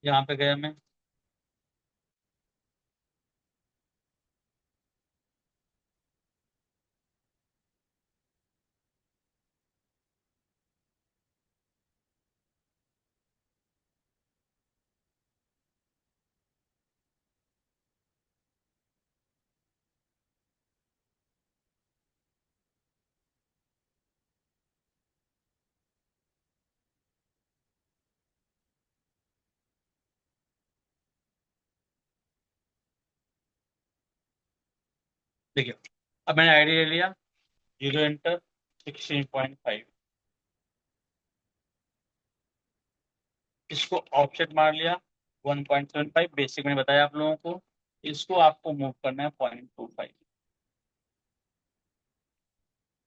यहाँ पे गया मैं। देखिए, अब मैंने आईडी ले लिया, 0 एंटर, 16.5। इसको ऑफसेट मार लिया, 1.75। बेसिक मैंने बताया आप लोगों को। इसको आपको मूव करना है 0.25।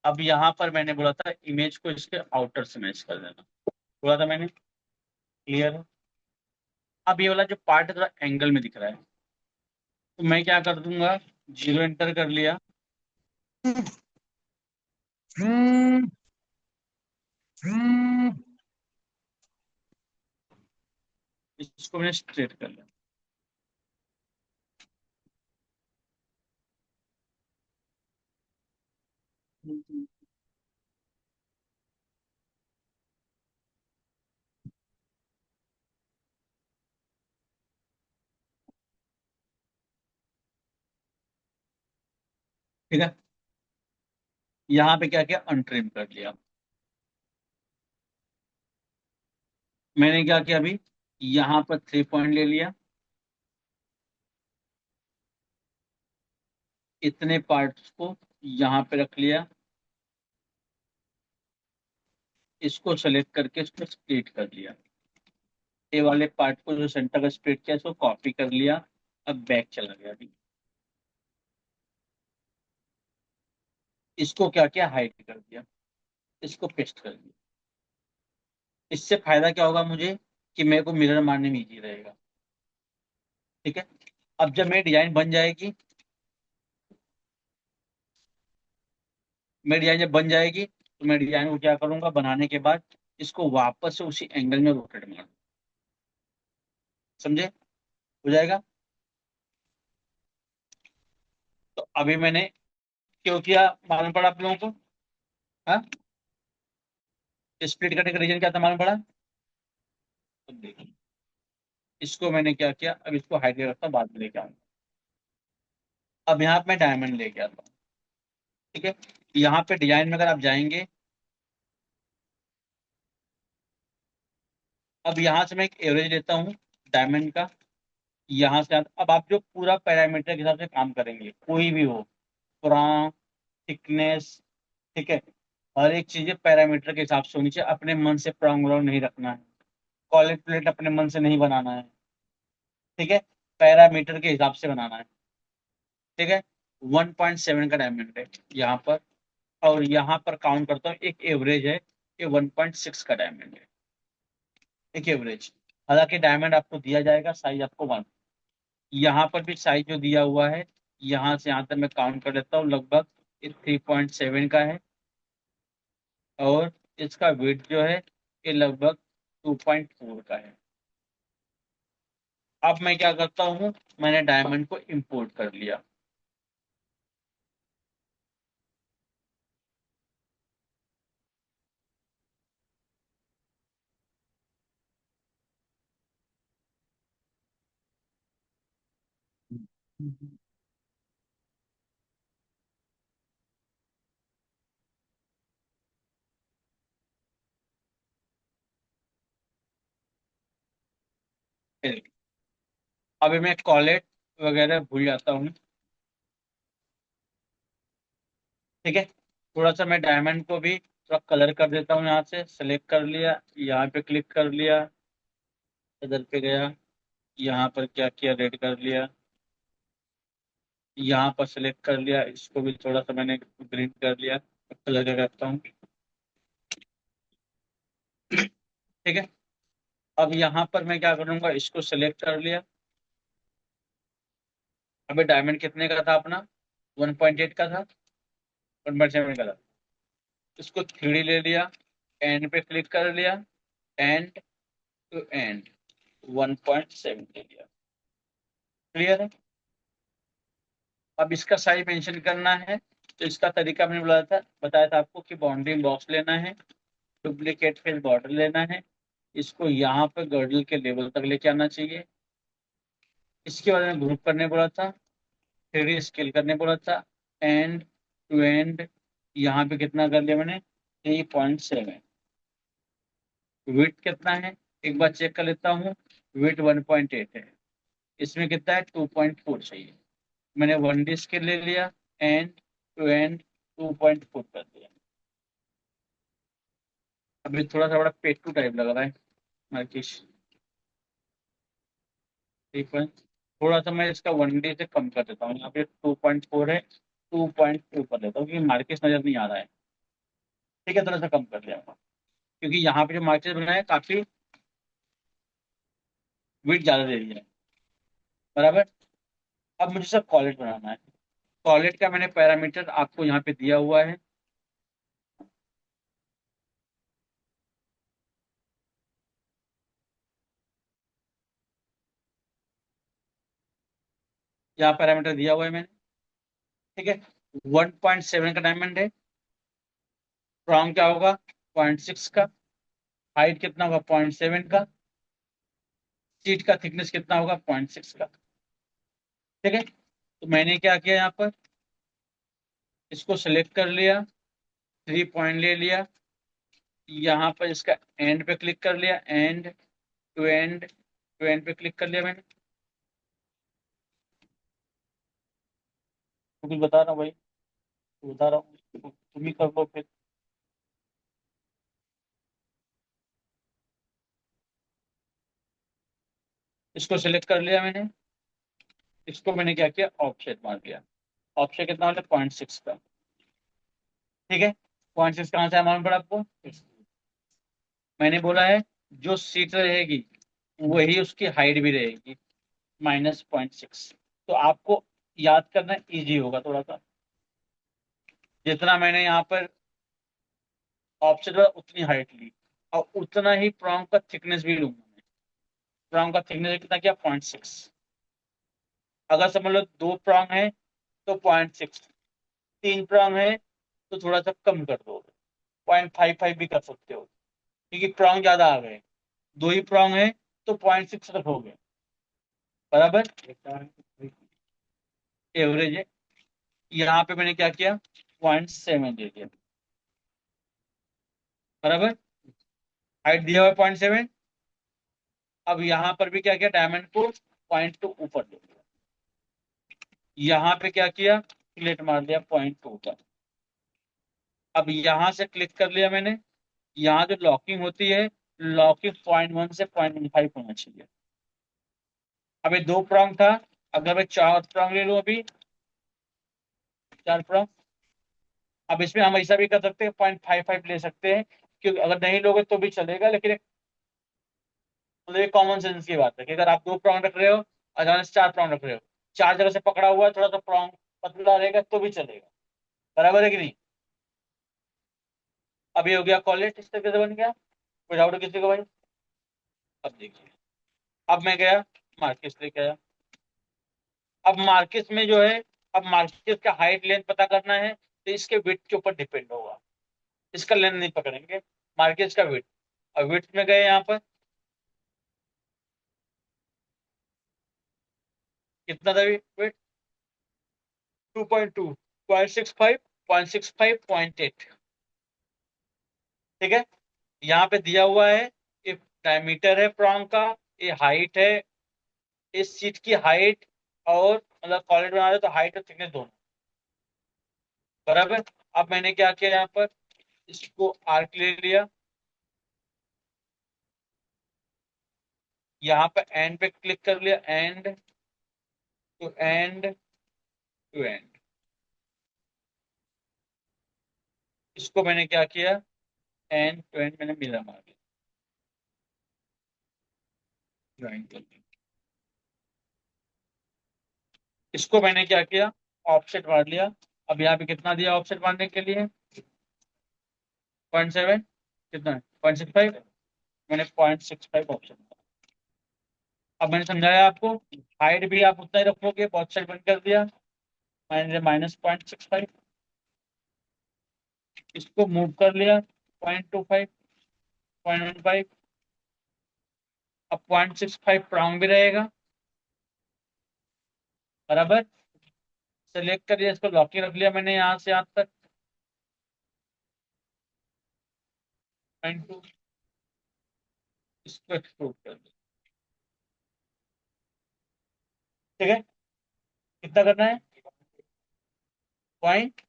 अब यहाँ पर मैंने बोला था इमेज को इसके आउटर से मैच कर देना, बोला था मैंने। क्लियर है? अब ये वाला जो पार्ट है थोड़ा एंगल में दिख रहा है, तो मैं क्या कर दूंगा, 0 एंटर कर लिया। इसको मैंने स्ट्रेट कर लिया। ठीक है, यहाँ पे क्या किया, अनट्रिम कर लिया। मैंने क्या किया अभी, यहाँ पर 3 पॉइंट ले लिया, इतने पार्ट्स को यहाँ पे रख लिया, इसको सेलेक्ट करके इसको स्प्लिट कर लिया। ए वाले पार्ट को जो सेंटर का स्प्लिट किया इसको कॉपी कर लिया। अब बैक चला गया अभी, इसको क्या किया, हाइड कर दिया, इसको पेस्ट कर दिया। इससे फायदा क्या होगा मुझे, कि मेरे को मिरर मारने में इजी रहेगा। ठीक है, अब जब मेरी डिजाइन बन जाएगी, मेरी डिजाइन जब बन जाएगी तो मैं डिजाइन को क्या करूंगा, बनाने के बाद इसको वापस से उसी एंगल में रोटेट मार, समझे, हो जाएगा। तो अभी मैंने क्यों किया मालूम पड़ा आप लोगों को? हाँ, स्प्लिट करने का रीजन क्या था मालूम पड़ा? तो देखिए, इसको मैंने क्या किया, अब इसको हाइड रखता हूँ, बाद में लेके आऊंगा। अब यहाँ पे मैं डायमंड लेके आता हूँ। ठीक है, यहाँ पे डिजाइन में अगर आप जाएंगे, अब यहाँ से मैं एक एवरेज लेता हूँ डायमंड का। यहाँ से अब आप जो पूरा पैरामीटर के हिसाब से काम करेंगे, कोई भी हो, पुराना, थिकनेस, ठीक है, हर एक चीज पैरामीटर के हिसाब से होनी चाहिए। अपने मन से प्रांग नहीं रखना है, कॉलर प्लेट अपने मन से नहीं बनाना है। ठीक है, पैरामीटर के हिसाब से बनाना है। ठीक है, 1.7 का डायमंड है यहाँ पर, और यहाँ पर काउंट करता हूँ, एक एवरेज है, ये 1.6 का डायमंड है, एक एवरेज। हालांकि डायमंड आपको दिया जाएगा, साइज आपको 1, यहाँ पर भी साइज जो दिया हुआ है, यहाँ से यहाँ तक मैं काउंट कर लेता हूँ, लगभग 3.7 का है। और इसका वेट जो है ये लगभग 2.4 का है। अब मैं क्या करता हूँ, मैंने डायमंड को इंपोर्ट कर लिया। अभी मैं कॉलेट वगैरह भूल जाता हूँ। ठीक है, थोड़ा सा मैं डायमंड को भी थोड़ा कलर कर देता हूँ, यहाँ से सेलेक्ट कर लिया, यहाँ पे क्लिक कर लिया, इधर पे गया, यहाँ पर क्या किया, रेड कर लिया, यहाँ पर सेलेक्ट कर लिया, इसको भी थोड़ा सा मैंने ग्रीन कर लिया, कलर कर रखता हूँ। ठीक है, अब यहाँ पर मैं क्या करूँगा, इसको सेलेक्ट कर लिया। अभी डायमंड कितने का था अपना, 1.8 का था, 1.7 का था। इसको 3D ले लिया, एंड पे क्लिक कर लिया, एंड टू एंड, 1.7 ले लिया। क्लियर है? अब इसका साइज मेंशन करना है, तो इसका तरीका मैंने बताया था आपको कि बाउंड्री बॉक्स लेना है, डुप्लीकेट फेस बॉर्डर लेना है, इसको यहाँ पे गर्डल के लेवल तक लेके आना चाहिए। इसके बाद में ग्रुप करने बोला था, 3D स्केल करने बोला था, एंड टू एंड यहाँ पे कितना कर लिया मैंने, 3.7। विड्थ कितना है एक बार चेक कर लेता हूँ, विड्थ 1.8 है, इसमें कितना है 2.4 चाहिए। मैंने 1D स्केल ले लिया, एंड टू एंड 2.4 कर दिया। अभी थोड़ा सा बड़ा पेटू टाइप लग रहा है मार्किश, ठीक है। थोड़ा सा मैं इसका 1D से कम कर देता हूँ, यहाँ पे 2.4 है, 2.2 कर देता हूँ, क्योंकि मार्किश नजर नहीं आ रहा है। ठीक है, थोड़ा सा कम कर दिया, क्योंकि यहाँ पे जो मार्किश बना है काफी विड्थ ज्यादा दे रही है। बराबर। अब मुझे सब कॉलेट बनाना है। कॉलेट का मैंने पैरामीटर आपको यहाँ पे दिया हुआ है। यहाँ पैरामीटर दिया हुआ है मैंने, ठीक है। 1.7 का डायमंड है, स्ट्रॉन्ग क्या होगा 0.6 का, हाइट कितना होगा 0.7 का, सीट का थिकनेस कितना होगा 0.6 का। ठीक है, तो मैंने क्या किया यहाँ पर, इसको सेलेक्ट कर लिया, 3 पॉइंट ले लिया, यहाँ पर इसका एंड पे क्लिक कर लिया, एंड टू एंड पे क्लिक कर लिया मैंने। तो कुछ बता रहा हूँ भाई, बता रहा हूँ, तुम ही कर लो फिर। इसको सेलेक्ट कर लिया मैंने, इसको मैंने क्या किया ऑफसेट मार दिया। ऑफसेट कितना मतलब 0.6 का। ठीक है, 0.6 कहाँ से अमाउंट पड़ा आपको, मैंने बोला है जो सीट रहेगी वही उसकी हाइट भी रहेगी, -0.6। तो आपको याद करना इजी होगा थोड़ा सा। जितना मैंने यहाँ पर ऑप्शन पर उतनी हाइट ली, और उतना ही प्रॉन्ग का थिकनेस भी लूंगा मैं। प्रॉन्ग का थिकनेस कितना किया 0.6। अगर समझ लो 2 प्रॉन्ग है तो 0.6, 3 प्रॉन्ग है तो थोड़ा सा कम कर दो, 0.55 भी कर सकते हो, क्योंकि प्रॉन्ग ज्यादा आ गए। 2 ही प्रॉन्ग है तो 0.6 रखोगे। बराबर, एवरेज है। यहाँ पे मैंने क्या किया 0.7 दे दिया। बराबर, हाइट दिया हुआ 0.7। अब यहाँ पर भी क्या किया, डायमंड को 0.2 ऊपर दे दिया। यहाँ पे क्या किया, क्लिक मार दिया 0.2 का। अब यहाँ से क्लिक कर लिया मैंने, यहाँ जो लॉकिंग होती है, लॉकिंग 0.1 से 0.15 होना चाहिए। अभी 2 प्रॉन्ग था, अगर मैं 4 प्रॉन्ग ले लूं, अभी 4 प्रॉन्ग। अब इसमें हम ऐसा भी कर सकते हैं 0.55 ले सकते हैं, क्योंकि अगर नहीं लोगे तो भी चलेगा, लेकिन मतलब ये कॉमन सेंस की बात है कि अगर आप 2 प्रॉन्ग रख रहे हो, अचानक से 4 प्रॉन्ग रख रहे हो, चार जगह से पकड़ा हुआ है, थोड़ा सा प्रॉन्ग पतला रहेगा तो भी चलेगा। बराबर है कि नहीं। अब ये हो गया कॉलेज, इस तरीके से बन गया। कोई डाउट किसी को भाई। अब देखिए, अब मैं गया मार्केट लेके आया। अब मार्केट में जो है, अब मार्केट का हाइट लेंथ पता करना है, तो इसके विड्थ के ऊपर डिपेंड होगा। इसका लेंथ नहीं पकड़ेंगे, मार्केट का विड्थ। अब विड्थ में गए यहाँ पर, कितना था विड्थ, 2.2, 0.65, 0.65, 0.8। ठीक है, यहाँ पे दिया हुआ है, ये डायमीटर है प्रॉन्ग का, ये हाइट है, इस सीट की हाइट, और मतलब कॉलेज बना रहे तो हाइट और थिकनेस दोनों। बराबर। अब मैंने क्या किया यहाँ पर, इसको आर्क ले लिया, यहाँ पे एंड पे क्लिक कर लिया, end to end to end. इसको मैंने क्या किया, एंड टू एंड मैंने मिला मार दिया, ज्वाइन कर दिया। इसको मैंने क्या किया, ऑफसेट मार लिया। अब यहाँ पे कितना दिया ऑफसेट मारने के लिए, 0.7, कितना है 0.65, मैंने 0.65 ऑप्शन। अब मैंने समझाया आपको, हाइट भी आप उतना ही रखोगे, बहुत साइड बंद कर दिया, -0.65, इसको मूव कर लिया 0.25, 0.15, अब 0.65 प्राउंड भी रहेगा, बराबर। सेलेक्ट कर लिया, इसको लॉक रख लिया मैंने यहाँ से यहाँ तक, 0.2, इसको एक्सपोर्ट कर दिया। ठीक है, कितना करना है, पॉइंट,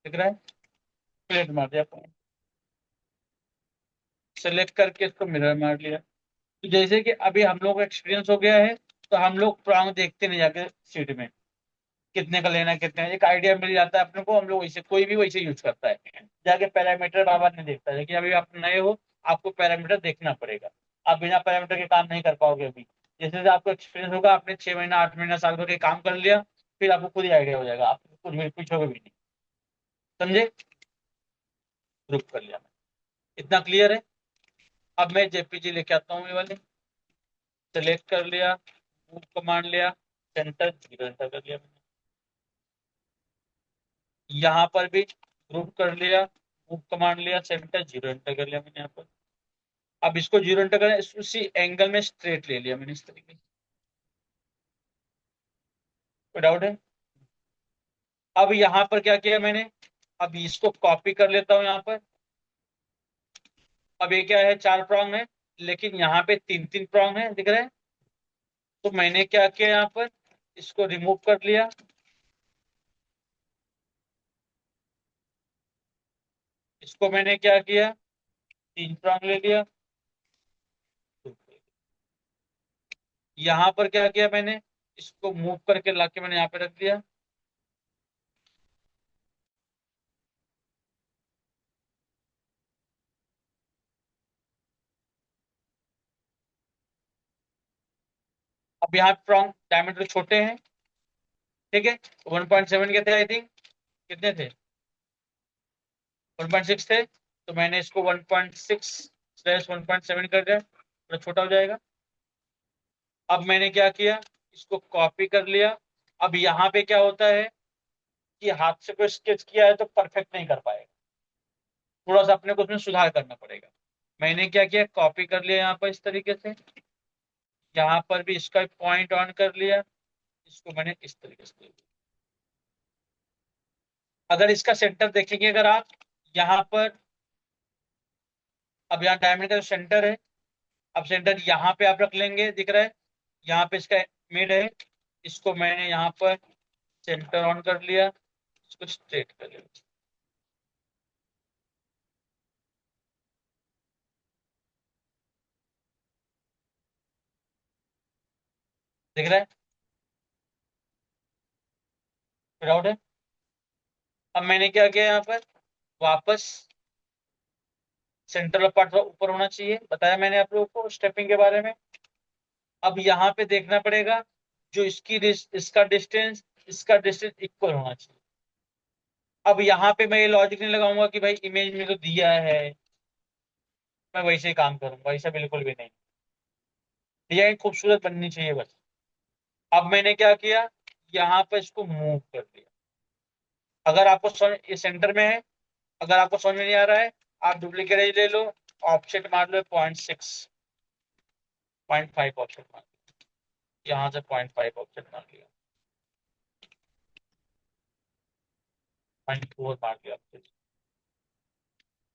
दिख रहा है, प्लेट मार दिया पॉइंट, सेलेक्ट करके इसको मिरर मार लिया। तो जैसे कि अभी हम लोग का एक्सपीरियंस हो गया है, तो हम लोग प्रांग देखते नहीं जाके सीट में कितने का लेना है, कितने, एक आइडिया मिल जाता है अपने को, हम लोग वैसे कोई भी वैसे यूज करता है, जाके पैरामीटर बाबा नहीं देखता है, लेकिन अभी आप नए हो, आपको पैरामीटर देखना पड़ेगा, आप बिना पैरामीटर के काम नहीं कर पाओगे अभी। जैसे जैसे आपको एक्सपीरियंस होगा, आपने 6 महीना 8 महीना साल भर के काम कर लिया, फिर आपको खुद ही आइडिया हो जाएगा, आप कुछ भी पूछोगे भी नहीं, समझे। ग्रुप कर लिया मैं, इतना क्लियर है। अब मैं जेपीजी लेके आता हूँ, ये वाले, सेलेक्ट कर लिया, मूव कमांड लिया, सेंटर 0 एंटर कर लिया मैंने, यहाँ पर भी ग्रुप कर लिया, मूव कमांड लिया, सेंटर 0 एंटर कर लिया मैंने यहाँ पर। अब इसको 0 एंटर करें, उसी एंगल में स्ट्रेट ले लिया मैंने इस तरीके से, कोई डाउट है। अब यहाँ पर क्या किया मैंने, अब इसको कॉपी कर लेता हूँ यहाँ पर। अब ये क्या है, 4 प्रॉन्ग है, लेकिन यहाँ पे 3 3 प्रॉन्ग है, दिख रहा है। तो मैंने क्या किया यहाँ पर, इसको रिमूव कर लिया, इसको मैंने क्या किया, 3 प्रॉन्ग ले लिया, यहाँ पर क्या किया मैंने, इसको मूव करके लाके मैंने यहाँ पे रख दिया। अब यहाँ प्रॉन्ग डायमीटर छोटे हैं, ठीक है, 1.7 के थे आई थिंक, कितने थे, 1.6 थे, तो मैंने इसको 1.6/1.7 कर दिया, थोड़ा छोटा हो जाएगा। अब मैंने क्या किया, इसको कॉपी कर लिया। अब यहाँ पे क्या होता है कि हाथ से कोई स्केच किया है तो परफेक्ट नहीं कर पाएगा, थोड़ा सा अपने को उसमें सुधार करना पड़ेगा। मैंने क्या किया, कॉपी कर लिया यहाँ पर इस तरीके से, यहाँ पर भी इसका पॉइंट ऑन कर लिया, इसको मैंने इस तरीके से लिया। अगर इसका सेंटर देखेंगे अगर आप, यहाँ पर, अब यहाँ डायमंड का जो सेंटर है, अब सेंटर यहाँ पे आप रख लेंगे, दिख रहा है, यहाँ पे इसका मिड है, इसको मैंने यहाँ पर सेंटर ऑन कर लिया, इसको स्ट्रेट कर लिया, दिख रहा है, डाउट है। अब मैंने क्या किया यहाँ पर, वापस सेंटर ऑफ पार्ट ऊपर होना चाहिए, बताया मैंने आप लोगों को स्टेपिंग के बारे में। अब यहाँ पे देखना पड़ेगा, जो इसका डिस्टेंस, इसका डिस्टेंस इक्वल होना चाहिए। अब यहाँ पे मैं ये लॉजिक नहीं लगाऊंगा कि भाई इमेज में तो दिया है, मैं वैसे ही काम करूंगा, ऐसा बिल्कुल भी नहीं, डिजाइन खूबसूरत बननी चाहिए बस। अब मैंने क्या किया, यहाँ पे इसको मूव कर दिया। अगर आपको ये सेंटर में है, अगर आपको समझ में नहीं आ रहा है, आप डुप्लीकेट एज ले लो, ऑफसेट मार लो 0.6, 0.5 ऑफसेट मार, यहाँ से 0.5 ऑफसेट मार लिया, 0.4 मार लिया आपसे,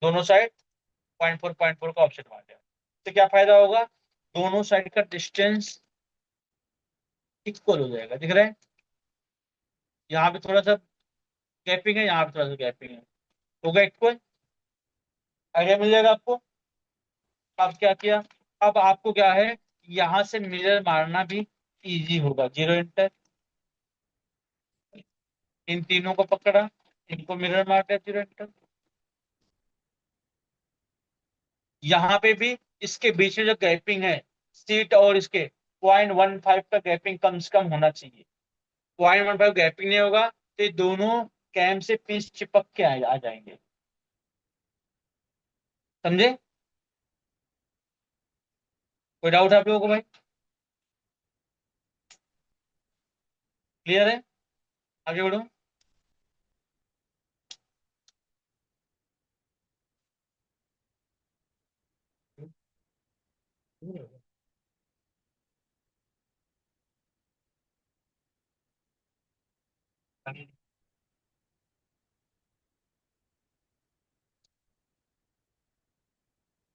दोनों साइड 0.4 का ऑफसेट मार लिया। तो क्या फायदा होगा, दोनों साइड का डिस्टेंस इक्वल हो जाएगा, दिख रहा है। यहाँ पे थोड़ा सा गैपिंग है, यहाँ पे थोड़ा सा गैपिंग है, होगा इक्वल, आइडिया मिल जाएगा आपको। अब क्या किया, अब आपको क्या है, यहाँ से मिरर मारना भी इजी होगा, 0 एंटर, इन तीनों को पकड़ा, इनको मिरर मार दिया, 0 एंटर। यहाँ पे भी इसके बीच में जो गैपिंग है, सीट और इसके 0.15 का गैपिंग कम से कम होना चाहिए, 0.15 गैपिंग नहीं होगा तो ये दोनों कैम से पीस चिपक के आ जाएंगे, समझे, कोई डाउट है आप लोगों को भाई? क्लियर है? आगे बढ़ो।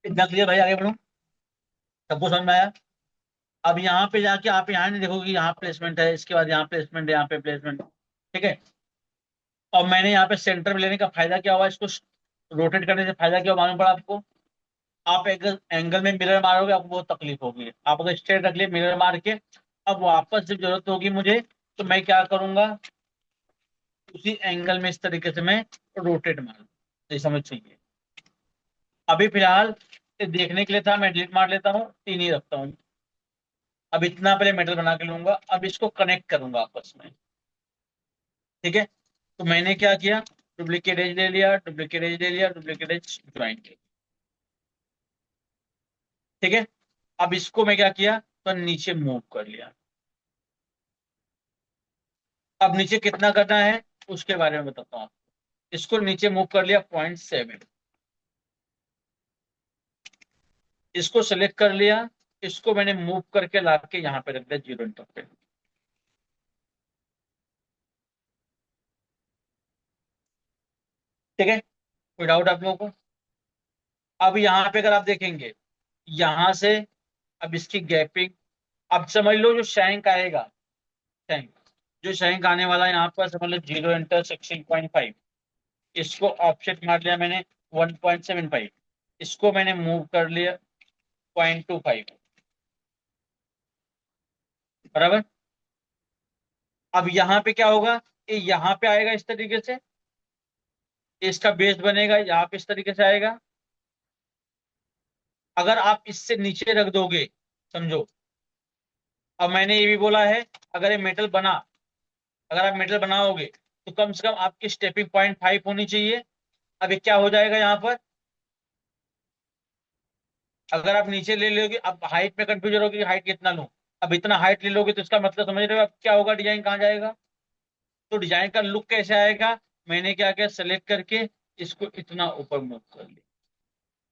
इतना क्लियर भाई, आगे बढ़ो। सबको समझ में आया? अब यहाँ पे जाके आप यहाँ नहीं देखोगे कि यहाँ प्लेसमेंट है, इसके बाद यहाँ प्लेसमेंट है, यहाँ पे प्लेसमेंट। ठीक है। और मैंने यहाँ पे सेंटर में लेने का फायदा क्या हुआ, इसको रोटेट करने से फायदा क्या हुआ मालूम पड़ा आपको? आप एक एंगल में मिरर मारोगे, आपको बहुत तकलीफ होगी। आप अगर स्ट्रेट रख लिए मिरर मार के, अब वापस जब जरूरत होगी मुझे, तो मैं क्या करूंगा, उसी एंगल में इस तरीके से मैं रोटेट मारूँ। ये समझ चाहिए। अभी फिलहाल ये देखने के लिए था, मैं डिलीट मार लेता हूँ, तीन ही रखता हूँ। अब इतना पहले मेटल बना के लूंगा, अब इसको कनेक्ट करूंगा आपस में। ठीक है। तो मैंने क्या किया, डुप्लीकेट एज ले लिया, डुप्लीकेट एज ले लिया, डुप्लीकेट एज ज्वाइन किया। ठीक है। अब इसको मैं क्या किया, तो नीचे मूव कर लिया। अब नीचे कितना करना है उसके बारे में बताता हूँ। इसको नीचे मूव कर लिया 0.7। इसको सेलेक्ट कर लिया, इसको मैंने मूव करके ला के यहाँ पे रख दिया 0 इंटर पे। ठीक है। कोई डाउट आप लोगों को? अब यहाँ पे अगर आप देखेंगे, यहाँ से, अब इसकी गैपिंग, अब समझ लो जो शैंक आएगा, शैंक, जो शैंक आने वाला है यहाँ पर, समझ लो 0 इंटर 16.5। इसको ऑफसेट मार लिया मैंने 1.75। इसको मैंने मूव कर लिया 0.25। बराबर। अब यहाँ पे क्या होगा, ये यहाँ पे आएगा इस तरीके से, इसका बेस बनेगा यहाँ पे इस तरीके से आएगा। अगर आप इससे नीचे रख दोगे, समझो, अब मैंने ये भी बोला है, अगर ये मेटल बना, अगर आप मेटल बनाओगे तो कम से कम आपकी स्टेपिंग 0.5 होनी चाहिए। अब ये क्या हो जाएगा यहाँ पर, अगर आप नीचे ले लोगे, अब हाइट में कंफ्यूजन होगी कि हाइट कितना लूं। अब इतना हाइट ले लोगे तो इसका मतलब समझ रहे हो अब क्या होगा, डिजाइन कहाँ जाएगा। तो डिजाइन का लुक कैसे आएगा, मैंने क्या किया, सेलेक्ट करके इसको इतना ऊपर मूव कर लिया।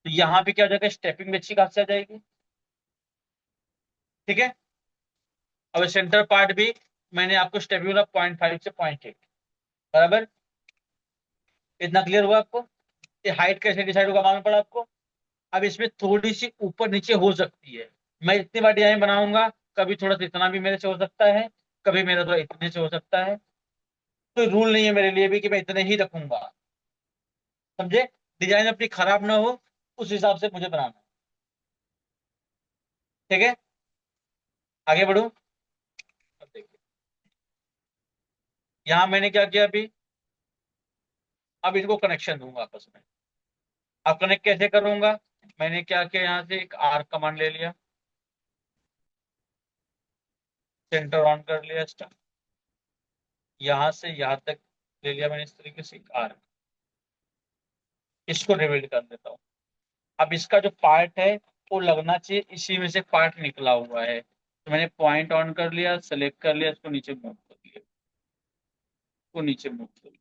तो यहाँ पे क्या हो जाएगा, स्टेपिंग भी अच्छी खासी आ जाएगी। ठीक है। अब सेंटर पार्ट भी मैंने आपको स्टेपिंग बोला 0.5 से 0.8। बराबर। इतना क्लियर हुआ आपको? ये हाइट कैसे डिसाइड होगा मालूम पड़ा आपको? अब इसमें थोड़ी सी ऊपर नीचे हो सकती है। मैं इतनी बार डिजाइन बनाऊंगा, कभी थोड़ा सा इतना भी मेरे से हो सकता है, कभी मेरा थोड़ा इतने से हो सकता है। कोई रूल नहीं है मेरे लिए भी कि मैं इतने ही रखूंगा। समझे? डिजाइन अपनी खराब ना हो, उस हिसाब से मुझे बनाना है। ठीक है। आगे बढ़ू। अब देखिए, यहाँ मैंने क्या किया अभी, अब इनको कनेक्शन दूंगा आपस में। अब कनेक्ट कैसे करूंगा, मैंने क्या किया, यहाँ से एक आर कमांड ले लिया, सेंटर ऑन कर लिया इसका, यहाँ से यहाँ तक ले लिया मैंने इस तरीके से एक आर। इसको रिवील कर देता हूँ। अब इसका जो पार्ट है वो लगना चाहिए इसी में से पार्ट निकला हुआ है, तो मैंने पॉइंट ऑन कर लिया, सेलेक्ट कर लिया, इसको नीचे मूव कर लिया, इसको नीचे मूव कर लिया।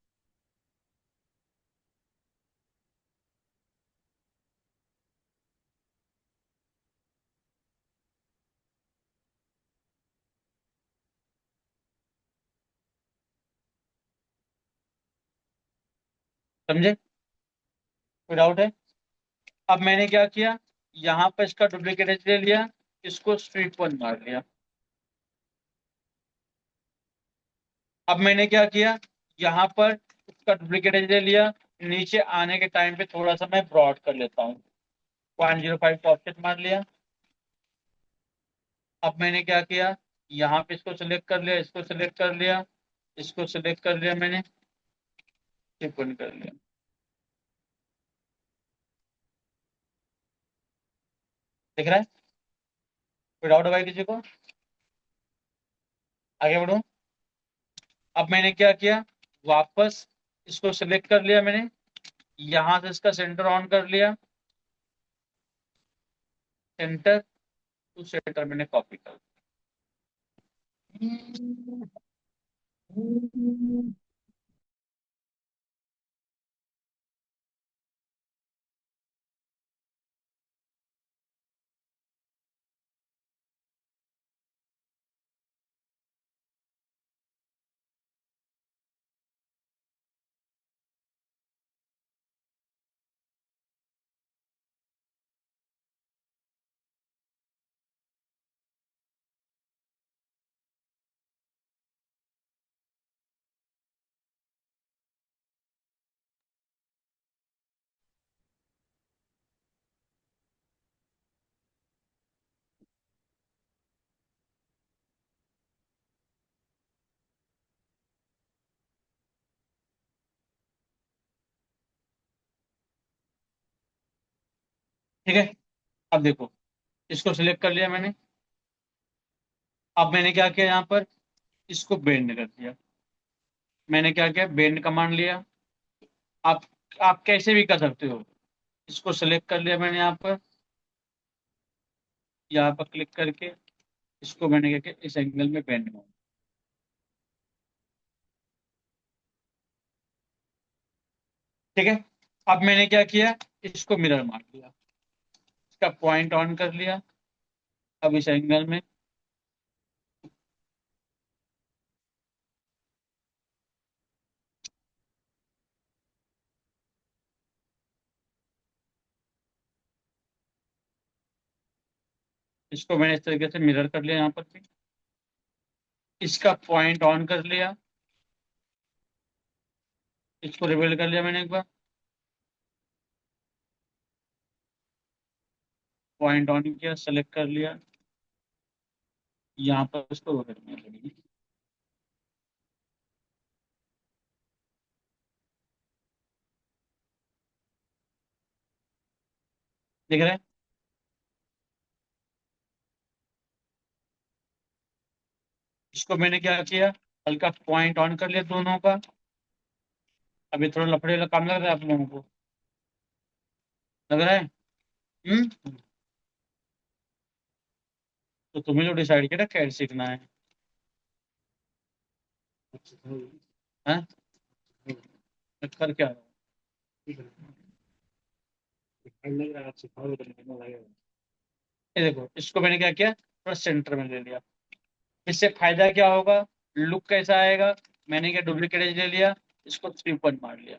समझे? कोई डाउट है? अब मैंने क्या किया, यहाँ पर इसका डुप्लीकेट ले लिया, इसको स्ट्रीट वन मार लिया। अब मैंने क्या किया, यहाँ पर उसका डुप्लीकेट ले लिया, नीचे आने के टाइम पे थोड़ा सा मैं ब्रॉड कर लेता हूँ, 0.05 का ऑप्शन मार लिया। अब मैंने क्या किया, यहाँ पे इसको सिलेक्ट कर लिया, इसको सिलेक्ट कर लिया, इसको सिलेक्ट कर लिया मैंने, टिप्पणी कर लिया। दिख रहा है? कोई डाउट है भाई किसी को? आगे बढ़ो। अब मैंने क्या किया, वापस इसको सिलेक्ट कर लिया मैंने, यहां से इसका सेंटर ऑन कर लिया, सेंटर, उस सेंटर मैंने कॉपी कर दिया। ठीक है, अब देखो, इसको सिलेक्ट कर लिया मैंने। अब मैंने क्या किया यहाँ पर, इसको बेंड कर दिया। मैंने क्या किया, बेंड कमांड लिया। आप आप कैसे भी कर सकते हो। इसको सिलेक्ट कर लिया मैंने यहाँ पर क्लिक करके इसको मैंने क्या किया, इस एंगल में बेंड मार। ठीक है, अब मैंने क्या किया, इसको मिरर मार दिया, इसका पॉइंट ऑन कर लिया। अब इस एंगल में इसको मैंने इस तरीके से मिरर कर लिया यहाँ पर भी। इसका पॉइंट ऑन कर लिया, इसको रिवील कर लिया मैंने एक बार। पॉइंट ऑन किया, सेलेक्ट कर लिया, यहाँ पर इसको रोटेट करने लगी। देख रहे हैं, इसको मैंने क्या किया, हल्का पॉइंट ऑन कर लिया दोनों का। अभी थोड़ा लफड़े वाला काम लग रहा है आप लोगों को, लग रहा है। हम्म। तो तुम्हें जो डिसाइड किया ना कैड सीखना है। हैं? मैं कर क्या रहा हूँ। ये देखो, इसको मैंने क्या किया, थोड़ा सेंटर में ले लिया। इससे फायदा क्या होगा, लुक कैसा आएगा। मैंने क्या डुप्लीकेट एज ले लिया, इसको 3 पॉइंट मार लिया।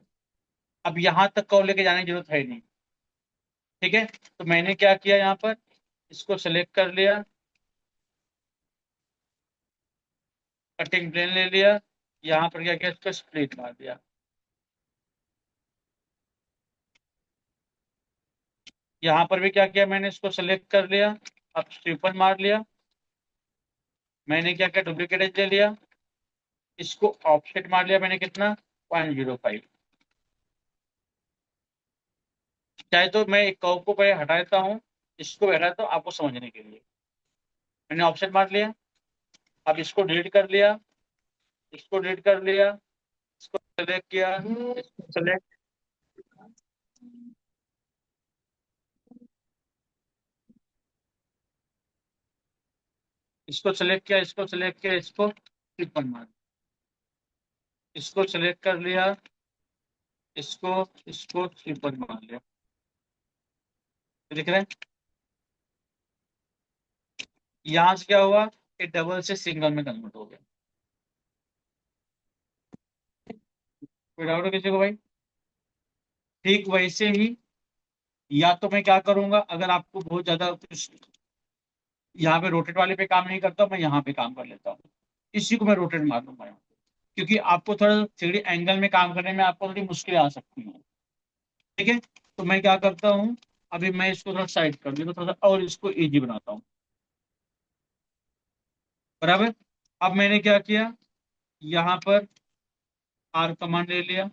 अब यहाँ तक को लेके जाने की जरूरत है नहीं। ठीक है, तो मैंने क्या किया यहाँ पर, इसको सेलेक्ट कर लिया, कटिंग प्लेन ले लिया। यहाँ पर क्या किया, इसको स्प्लिट मार दिया। यहाँ पर भी क्या किया, मैंने इसको सेलेक्ट कर लिया, अब ट्रिपल मार लिया। मैंने क्या किया, डुप्लीकेट एज ले लिया, इसको ऑफसेट मार लिया मैंने कितना, 0.05। चाहे तो मैं एक कर्व को पहले हटा देता हूँ, इसको भी हटा देता हूँ आपको समझने के लिए। मैंने ऑफसेट मार लिया। अब इसको डिलीट कर लिया, इसको डिलीट कर लिया, इसको सेलेक्ट किया, इसको सेलेक्ट, इसको सेलेक्ट किया, इसको सेलेक्ट किया, इसको ट्रिपल मार, इसको सेलेक्ट कर लिया, इसको इसको ट्रिपल मार लिया। देख रहे हैं, यहाँ से क्या हुआ, ये डबल से सिंगल में कन्वर्ट हो गया। कोई डाउट है किसी को भाई। ठीक वैसे ही, या तो मैं क्या करूंगा, अगर आपको बहुत ज्यादा कुछ यहाँ पे रोटेट वाले पे काम नहीं करता, मैं यहाँ पे काम कर लेता हूँ। इसी को मैं रोटेट मार दूंगा यहाँ पे। क्योंकि आपको थोड़ा 3D एंगल में काम करने में आपको थोड़ी मुश्किल आ सकती है। ठीक है, तो मैं क्या करता हूँ, अभी मैं इसको थोड़ा साइड कर दूँ थोड़ा सा और इसको इजी बनाता हूँ। बराबर। अब मैंने क्या किया, यहाँ पर आर कमांड ले लिया,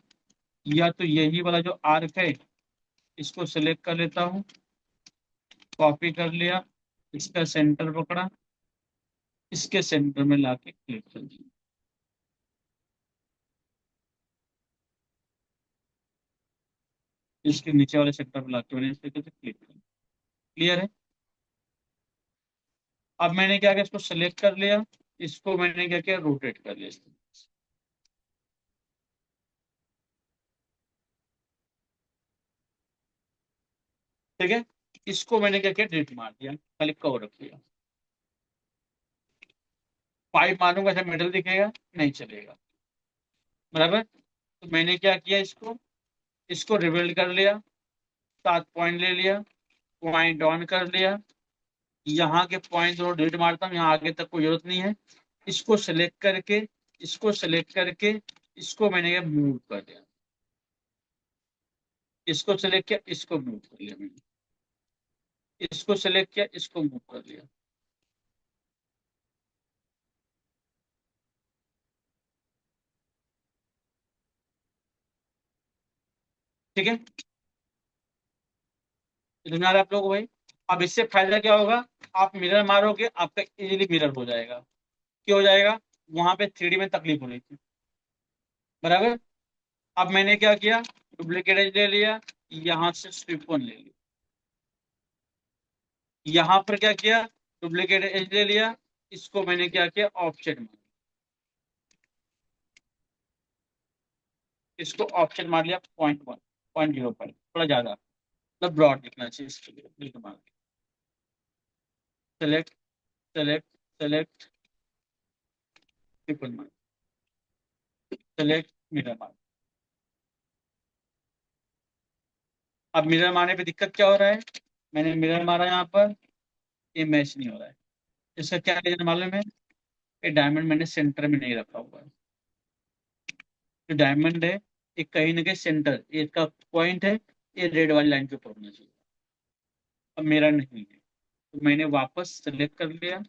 या तो यही वाला जो आर्क है, इसको सिलेक्ट कर लेता हूँ, कॉपी कर लिया, इसका सेंटर पकड़ा, इसके सेंटर में लाके क्लिक कर दिया। इसके नीचे वाले सेक्टर पर लाके मैंने इस तरीके से क्लिक कर, क्लियर है। अब मैंने क्या किया, इसको सेलेक्ट कर लिया, इसको मैंने क्या किया, रोटेट कर लिया। ठीक है, इसको मैंने क्या किया, डिलीट मार दिया, खाली कवर रख दिया। 5 मारूंगा, ऐसा मेटल दिखेगा, नहीं चलेगा। बराबर। तो मैंने क्या किया, इसको इसको रिबिल्ड कर लिया, 7 पॉइंट ले लिया, पॉइंट ऑन कर लिया। यहाँ के पॉइंट दोनों डिलीट मारता हूँ, यहाँ आगे तक कोई जरूरत नहीं है। इसको सेलेक्ट करके इसको मैंने मूव कर दिया, इसको सेलेक्ट किया, इसको मूव कर लिया मैंने, इसको सेलेक्ट किया, इसको मूव कर लिया। ठीक है, समझ आ रहा है आप लोगों को भाई? अब इससे फायदा क्या होगा, आप मिरर मारोगे, आपका इजीली मिरर हो जाएगा। क्यों हो जाएगा, वहां पे 3D में तकलीफ हो रही थी। बराबर। अब मैंने क्या किया, डुप्लीकेट एज ले लिया, यहां से स्ट्रिप वन ले लिया, यहां पर क्या किया, डुप्लीकेट एज ले लिया, इसको मैंने क्या किया, ऑफसेट मार, इसको ऑफसेट मार लिया, 0.1, 0.05, थोड़ा ज्यादा, मतलब ब्रॉड दिखना चाहिए इसके लिए, बिल्कुल मार, सेलेक्ट, सेलेक्ट, सेलेक्ट, ट्रिपल मार, सेलेक्ट, मिरर मार। अब मिरर मारने पे दिक्कत क्या हो रहा है, मैंने मिरर मारा यहाँ पर, ये मैच नहीं हो रहा है। इसका क्या रीजन मालूम है, ये डायमंड मैंने सेंटर में नहीं रखा हुआ है। जो डायमंड है, ये कहीं ना कहीं सेंटर, ये इसका पॉइंट है, ये रेड वाली लाइन के ऊपर होना चाहिए। अब मेरा नहीं है, तो मैंने वापस सेलेक्ट कर लिया।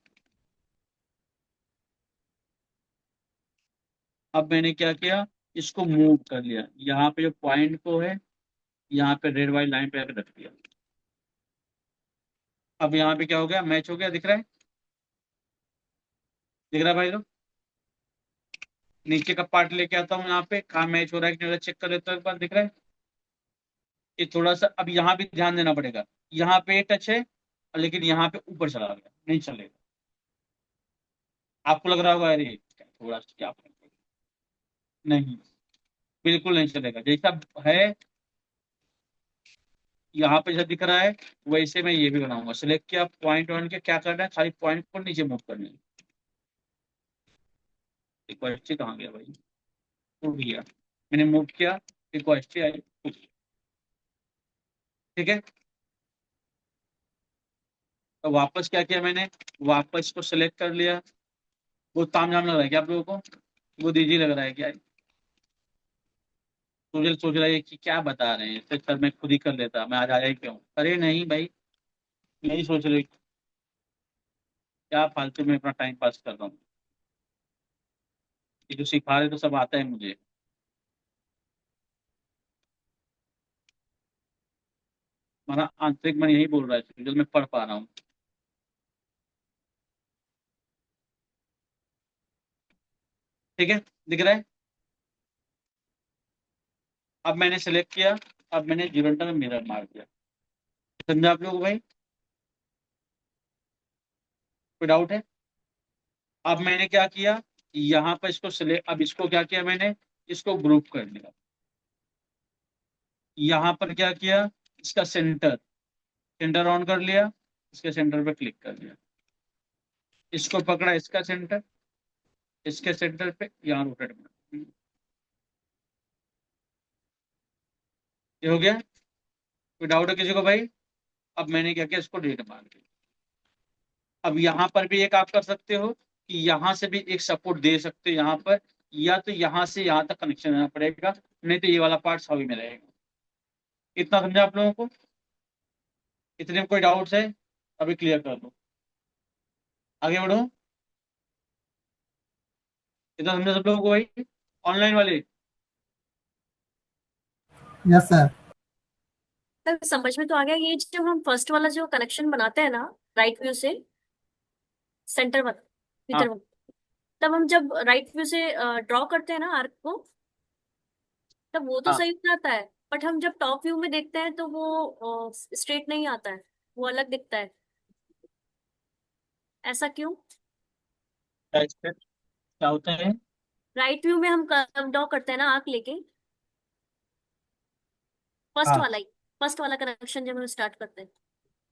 अब मैंने क्या किया, इसको मूव कर लिया, यहाँ पे जो पॉइंट को है, यहाँ पे रेड वाली लाइन पे आकर रख दिया। अब यहाँ पे क्या हो गया, मैच हो गया, दिख रहा है, दिख रहा है भाई लोग? नीचे का पार्ट लेके आता हूँ, यहाँ पे कहाँ मैच हो रहा है कि नहीं, चेक कर लेता हूँ एक बार, दिख रहा है? ये थोड़ा सा अब यहाँ भी ध्यान देना पड़ेगा, यहाँ पे टच है, लेकिन यहाँ पे ऊपर चला गया, नहीं चलेगा। आपको लग रहा होगा अरे थोड़ा सा क्या नहीं, बिल्कुल नहीं चलेगा, जैसा है यहाँ पे जैसा दिख रहा है, वैसे मैं ये भी बनाऊंगा। सिलेक्ट किया, पॉइंट वन के क्या करना है, खाली पॉइंट को नीचे मूव करना है। रिक्वेस्ट कहाँ गया भाई, टूट गया, मैंने मूव किया, रिक्वेस्ट आई, टूट गया। ठीक है, तो वापस क्या किया मैंने, वापस को सिलेक्ट कर लिया। वो तामझाम लग रहा है क्या आप लोगों को, वो दीजिए लग रहा है क्या, सोच रहा है कि क्या बता रहे हैं, तो सर मैं खुद ही कर लेता, मैं आज आया ही क्यों, अरे नहीं भाई, नहीं सोच रहे, क्या फालतू में अपना टाइम पास कर रहा हूँ, ये जो सिखा रहे तो सब आता है मुझे। हमारा आंतरिक मन यही बोल रहा है जो मैं पढ़ पा रहा हूँ। ठीक है, दिख रहा है? अब मैंने सेलेक्ट किया, अब मैंने जीरोल्टा में मिरर मार दिया। समझा आप लोग भाई? कोई डाउट है? अब मैंने क्या किया, यहाँ पर इसको सिलेक्ट, अब इसको क्या किया मैंने, इसको ग्रुप कर लिया। यहाँ पर क्या किया, इसका सेंटर, सेंटर ऑन कर लिया, इसके सेंटर पे क्लिक कर लिया, इसको पकड़ा, इसका सेंटर, इसके सेंटर पे यहाँ रोटेट कर, ये हो गया। कोई डाउट है किसी को भाई? अब मैंने क्या किया, इसको डिलीट मार दिया। अब यहाँ पर भी एक आप कर सकते हो कि यहाँ से भी एक सपोर्ट दे सकते हो यहाँ पर, या तो यहाँ से यहाँ तक कनेक्शन देना पड़ेगा, नहीं तो ये वाला पार्ट सभी में रहेगा। इतना समझा आप लोगों को? इतने में कोई डाउट्स है? अभी क्लियर कर दो, आगे बढ़ो। इतना समझा सब लोगों को भाई, ऑनलाइन वाले? Yes sir. सर समझ में तो आ गया, ये जो हम फर्स्ट वाला जो कनेक्शन बनाते हैं ना, राइट व्यू से सेंटर वाला, हाँ भीतर वाला, तब हम जब राइट व्यू से ड्रॉ करते हैं ना आर्क को, तब वो तो हाँ, सही आता है, बट हम जब टॉप व्यू में देखते हैं तो वो स्ट्रेट नहीं आता है, वो अलग दिखता है। ऐसा क्यों? राइट पे क्या होता है? राइट व्यू में हम ड्रॉ करते हैं ना आर्क लेके, फर्स्ट हाँ, वाला ही, फर्स्ट वाला कनेक्शन जब हम स्टार्ट करते हैं,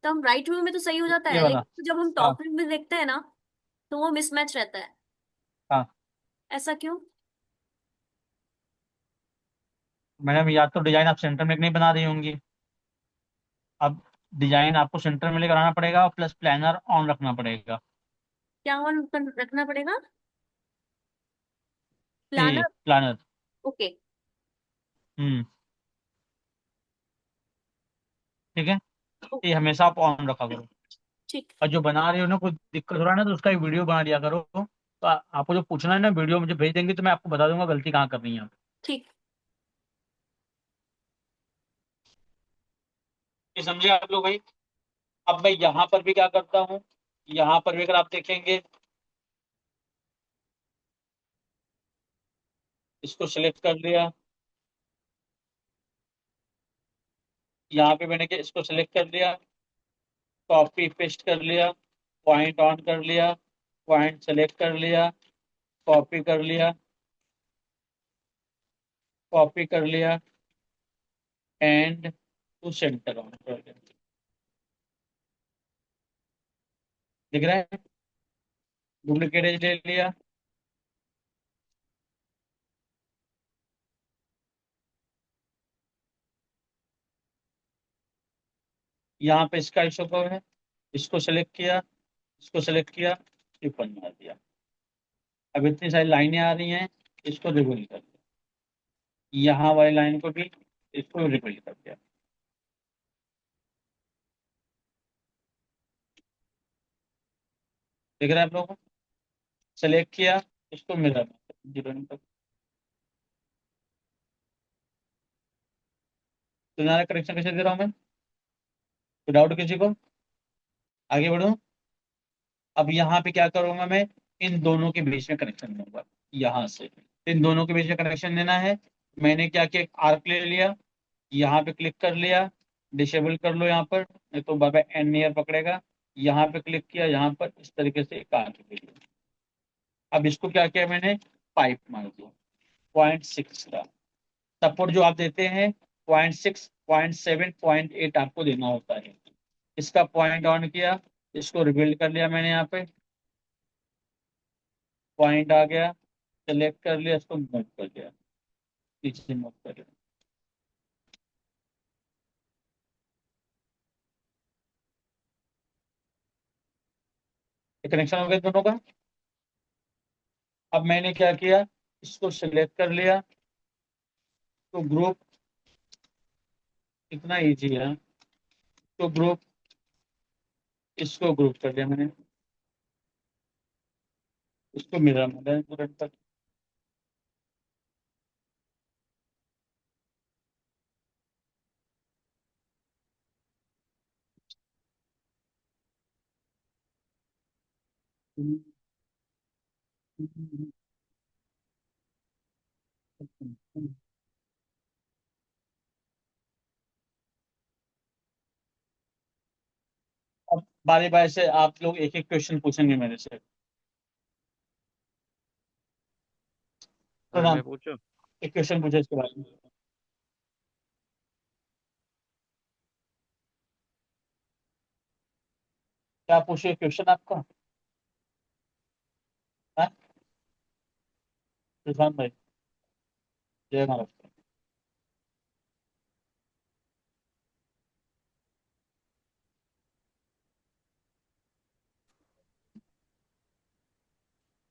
तो हम राइट व्यू में तो सही हो जाता ये है, वाला। लेकिन जब हम हाँ टॉप व्यू में देखते हैं ना, तो वो मिसमैच रहता है। हाँ। ऐसा क्यों? मैडम, या तो डिजाइन आप सेंटर में नहीं बना रही होंगी। अब डिजाइन आपको सेंटर में लेकर आना पड़ेगा और प्लस प्लानर ऑन रखना पड़ेगा। क्या ऑन रखना पड़ेगा? ये प्लानर। प्लानर। ओके। हम्म। ठीक है। ये हमेशा आप ऑन रखा करो। ठीक। और जो बना रही हो ना, कोई दिक्कत हो रहा है ना, तो उसका एक वीडियो बना लिया करो। तो आपको जो पूछना है ना, वीडियो मुझे भेज देंगे तो मैं आपको बता दूंगा गलती कहाँ करनी है आप। ठीक। ये समझे आप लोग भाई? अब मैं यहाँ पर भी क्या करता हूँ, यहाँ पर भी अगर आप देखेंगे, इसको सिलेक्ट कर लिया। यहाँ पे मैंने क्या इसको सिलेक्ट कर लिया, कॉपी पेस्ट कर लिया, पॉइंट ऑन कर लिया, पॉइंट सेलेक्ट कर लिया, कॉपी कर लिया, कॉपी कर लिया, एंड टू सेंटर ऑन कर लिया। दिख रहा है? डुप्लीकेट एज ले लिया। यहाँ पे इसका इशू को है, इसको सेलेक्ट किया, इसको सेलेक्ट किया, टिप्पण मार दिया। अब इतनी सारी लाइनें आ रही हैं, इसको रिवील कर दिया। यहाँ वाली लाइन को भी, इसको रिवील कर दिया। दिख रहा है आप लोगों को? सेलेक्ट किया, इसको मिरर जीरो तक। तो यहाँ करेक्शन कैसे दे रहा हूँ मैं? विदाउट किसी को आगे बढ़ूँ। अब यहाँ पे क्या करूंगा मैं, इन दोनों के बीच में कनेक्शन दूंगा। यहाँ से इन दोनों के बीच में कनेक्शन देना है। मैंने क्या किया, आर्क ले लिया, यहाँ पे क्लिक कर लिया, डिसेबल कर लो यहाँ पर, नहीं तो बाबा एन ईयर पकड़ेगा। यहाँ पे क्लिक किया, यहाँ पर इस तरीके से एक आर्क ले लिया। अब इसको क्या किया मैंने, पाइप मार दिया 0.6 का। सपोर्ट जो आप देते हैं 0.6, 0.7, 0.8 आपको देना होता है। इसका पॉइंट ऑन किया, इसको रिबिल्ड कर लिया मैंने, यहाँ पे पॉइंट आ गया, सेलेक्ट कर लिया, इसको मूव कर लिया, पीछे मूव कर लिया। कनेक्शन हो गया दोनों का। अब मैंने क्या किया, इसको सिलेक्ट कर लिया, तो ग्रुप, इतना इजी है। तो ग्रुप, इसको ग्रुप कर लिया मैंने, इसको मिला मैंने तुरंत तक। अब बारी बारी से आप लोग एक एक क्वेश्चन पूछेंगे मेरे से। सर प्रणाम। मैं पूछूं? एक क्वेश्चन पूछे इसके बारे में। क्या पूछिए क्वेश्चन आपका? हाँ, रिजवान भाई, जय महाराष्ट्र।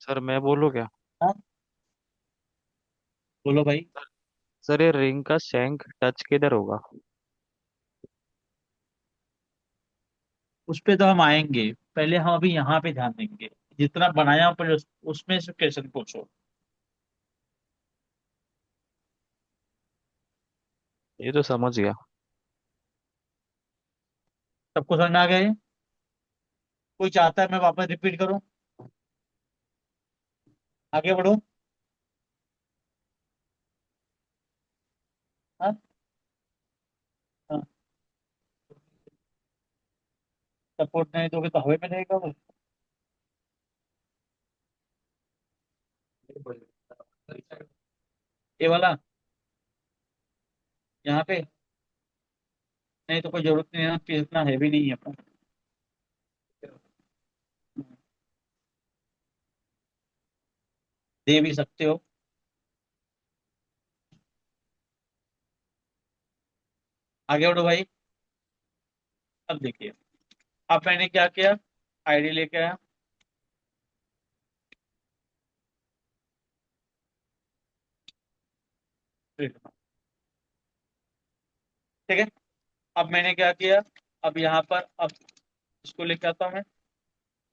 सर मैं बोलूं क्या? हाँ, बोलो भाई। सर ये रिंग का शैंक टच किधर होगा? उस पे तो हम आएंगे, पहले हम अभी यहाँ पे ध्यान देंगे। जितना बनाया हूं, पहले उसमें से क्वेश्चन पूछो। ये तो समझ गया। सबको समझ में आ गया ये? कोई चाहता है मैं वापस रिपीट करूं? आगे बढ़ूं? हाँ हाँ। सपोर्ट नहीं दोगे तो हवा में रहेगा वो। ये वाला यहाँ पे, नहीं तो कोई जरूरत नहीं है ना, कि इतना हैवी नहीं है अपना। दे भी सकते हो। आगे बढ़ो भाई। अब देखिए, अब मैंने क्या किया, आईडी लेके आया। ठीक है। अब मैंने क्या किया, अब यहाँ पर अब इसको लेके आता हूँ मैं।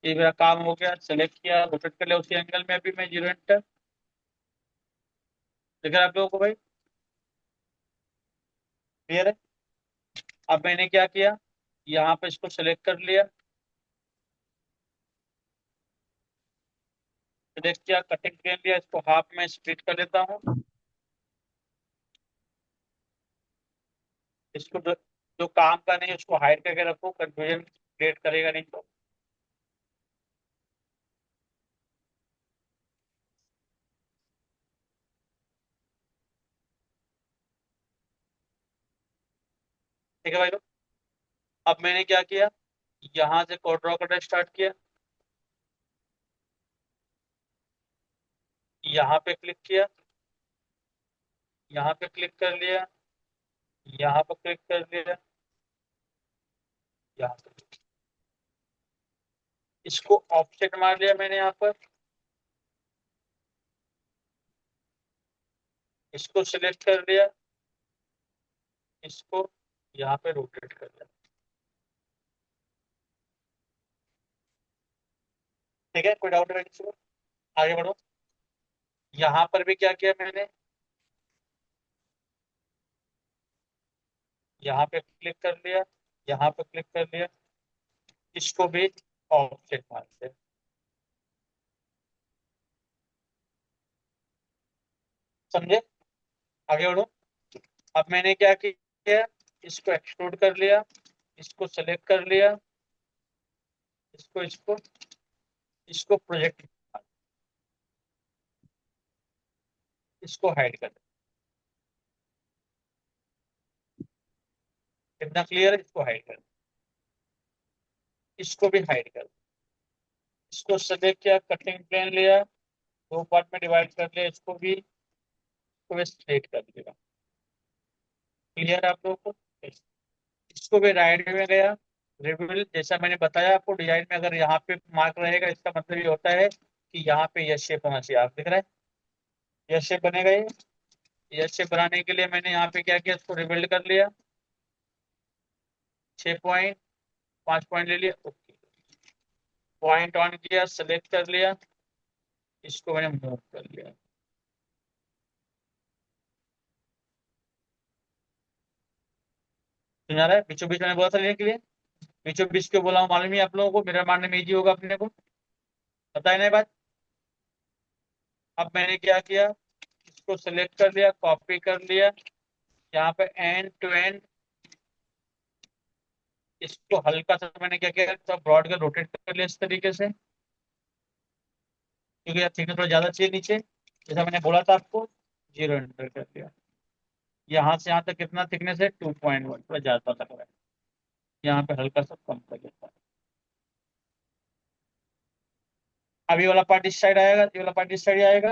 ये मेरा काम हो गया, सेलेक्ट किया, रोटेट कर लिया उसी एंगल में, अभी मैं 0 एंटर। दिख रहा है आप लोगों को भाई? क्लियर है? अब मैंने क्या किया, यहाँ पे इसको सेलेक्ट कर लिया, सेलेक्ट किया, कटिंग प्लेन लिया, इसको हाफ में स्प्लिट कर देता हूँ। इसको जो काम का नहीं उसको हाइड करके रखो, कंफ्यूजन क्रिएट करेगा नहीं तो। ठीक है भाई लोग? अब मैंने क्या किया, यहाँ से कोड ड्रॉ करना स्टार्ट किया, यहाँ पे क्लिक किया, यहाँ पे क्लिक कर लिया, यहाँ पे क्लिक कर लिया, यहाँ पे इसको ऑफसेट मार लिया मैंने यहाँ पर, इसको सिलेक्ट कर लिया, इसको यहाँ पे रोटेट कर लिया। ठीक है, कोई डाउट है किसी को? आगे बढ़ो। यहाँ पर भी क्या किया मैंने, यहाँ पे क्लिक कर लिया, यहाँ पे क्लिक कर लिया, इसको भी ऑफसेट मार दिया। समझे? आगे बढ़ो। अब मैंने क्या किया, इसको एक्सट्रूड कर लिया, इसको सेलेक्ट कर लिया, इसको इसको इसको प्रोजेक्ट, इसको हाइड कर दिया। कितना क्लियर है? इसको हाइड कर दिया, इसको भी हाइड कर दिया, इसको सेलेक्ट किया, कटिंग प्लेन लिया, दो पार्ट में डिवाइड कर लिया, इसको भी स्ट्रेट कर दिया। क्लियर है आप लोगों को? इसको भी राइट में गया, रिवील जैसा मैंने बताया आपको, डिजाइन में अगर यहाँ पे मार्क रहेगा इसका मतलब ये होता है कि यहाँ पे यस शेप होना चाहिए। आप दिख रहा है? यस शेप बनेगा ये। यस शेप बनाने के लिए मैंने यहाँ पे क्या किया, इसको रिबिल्ड कर लिया, 6 पॉइंट, 5 पॉइंट ले लिया, ओके। पॉइंट ऑन किया, सेलेक्ट कर लिया, इसको मैंने मूव कर लिया। समझा रहा है? बीचों बीच मैंने बोला था लेने के लिए, बीचों बीच क्यों बोला हूँ मालूम ही है आप लोगों को, मेरा मानने में इजी होगा अपने को। पता है ना ये बात? अब मैंने क्या किया, इसको सेलेक्ट कर लिया, कॉपी कर लिया, यहाँ पे एंड टू एंड, इसको हल्का सा मैंने क्या किया, तो ब्रॉड का रोटेट कर लिया इस तरीके से, क्योंकि यार थिकनेस थोड़ा ज्यादा चाहिए नीचे, जैसा मैंने बोला था आपको। 0 एंटर कर दिया। यहाँ से यहाँ तक कितना थिकनेस है, 2.1, थोड़ा ज्यादा लग रहा है, यहाँ पे हल्का सा कम कर देता है। अभी वाला पार्ट इस साइड आएगा, ये वाला पार्ट इस साइड आएगा।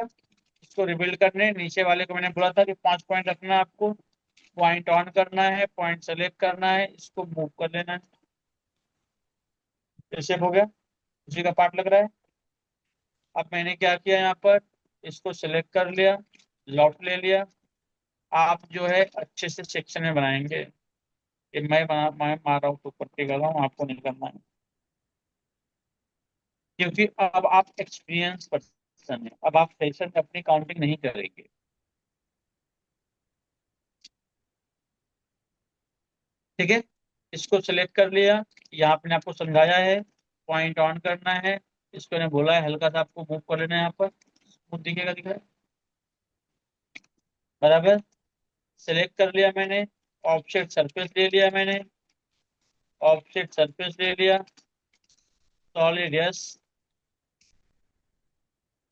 इसको रिबिल्ड करने, नीचे वाले को मैंने बोला था कि 5 पॉइंट रखना है आपको, पॉइंट ऑन करना है, पॉइंट सेलेक्ट करना है, इसको मूव कर लेना है। ऐसे हो गया, उसी का पार्ट लग रहा है। अब मैंने क्या किया, यहाँ पर इसको सिलेक्ट कर लिया, लॉफ्ट ले लिया। आप जो है अच्छे से सेक्शन में बनाएंगे, ये मैं मार रहा हूँ तो पट्टी कर रहा हूँ, आपको नहीं करना है, क्योंकि अब आप एक्सपीरियंस पर्सन है, अब आप सेशन में अपनी काउंटिंग नहीं करेंगे। ठीक है, इसको सिलेक्ट कर लिया, यहाँ पे मैंने आपको समझाया है, पॉइंट ऑन करना है, इसको मैंने बोला है हल्का सा आपको मूव कर लेना है, यहाँ पर स्मूथ दिखेगा, दिख रहा है? बराबर। सिलेक्ट कर लिया मैंने, ऑफसेट सरफेस ले लिया मैंने, ऑफसेट सरफेस ले लिया, solid yes,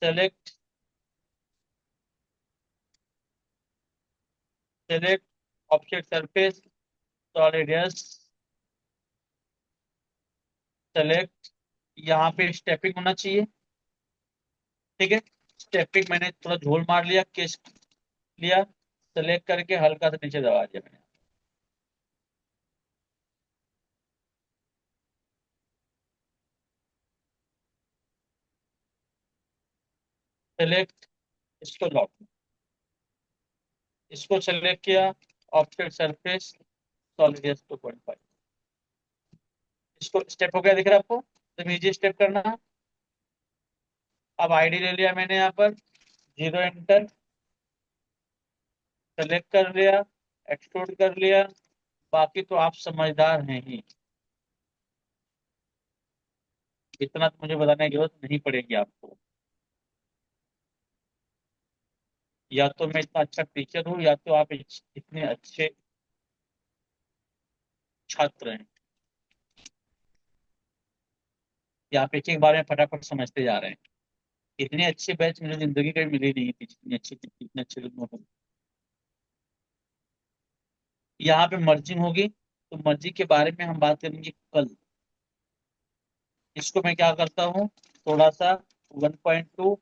select, select object surface, solid yes, select, यहाँ पे स्टेपिंग होना चाहिए। ठीक है, स्टेपिंग मैंने थोड़ा झोल मार लिया, केस लिया, सेलेक्ट करके हल्का सा नीचे दबा दिया मैंने। सेलेक्ट, इसको लॉक, इसको सेलेक्ट किया, ऑब्जेक्ट सरफेस, सॉलिड यस 2.5। इसको स्टेप हो गया, दिख रहा है आपको? तो इजी स्टेप करना। अब आईडी ले लिया मैंने यहाँ पर, 0 एंटर, सेलेक्ट कर लिया, एक्सट्रूड कर लिया। बाकी तो आप समझदार हैं ही, इतना तो मुझे बताने की जरूरत नहीं पड़ेगी आपको। या तो मैं इतना अच्छा टीचर हूँ, या तो आप इतने अच्छे छात्र हैं, या आप एक एक बार में फटाफट समझते जा रहे हैं। इतने अच्छे बैच मुझे जिंदगी कभी मिली नहीं थी, जितनी अच्छी इतने अच्छे लोग हैं। यहाँ पे मर्जिंग होगी, तो मर्जिंग के बारे में हम बात करेंगे कल। इसको मैं क्या करता हूँ, थोड़ा सा 1.2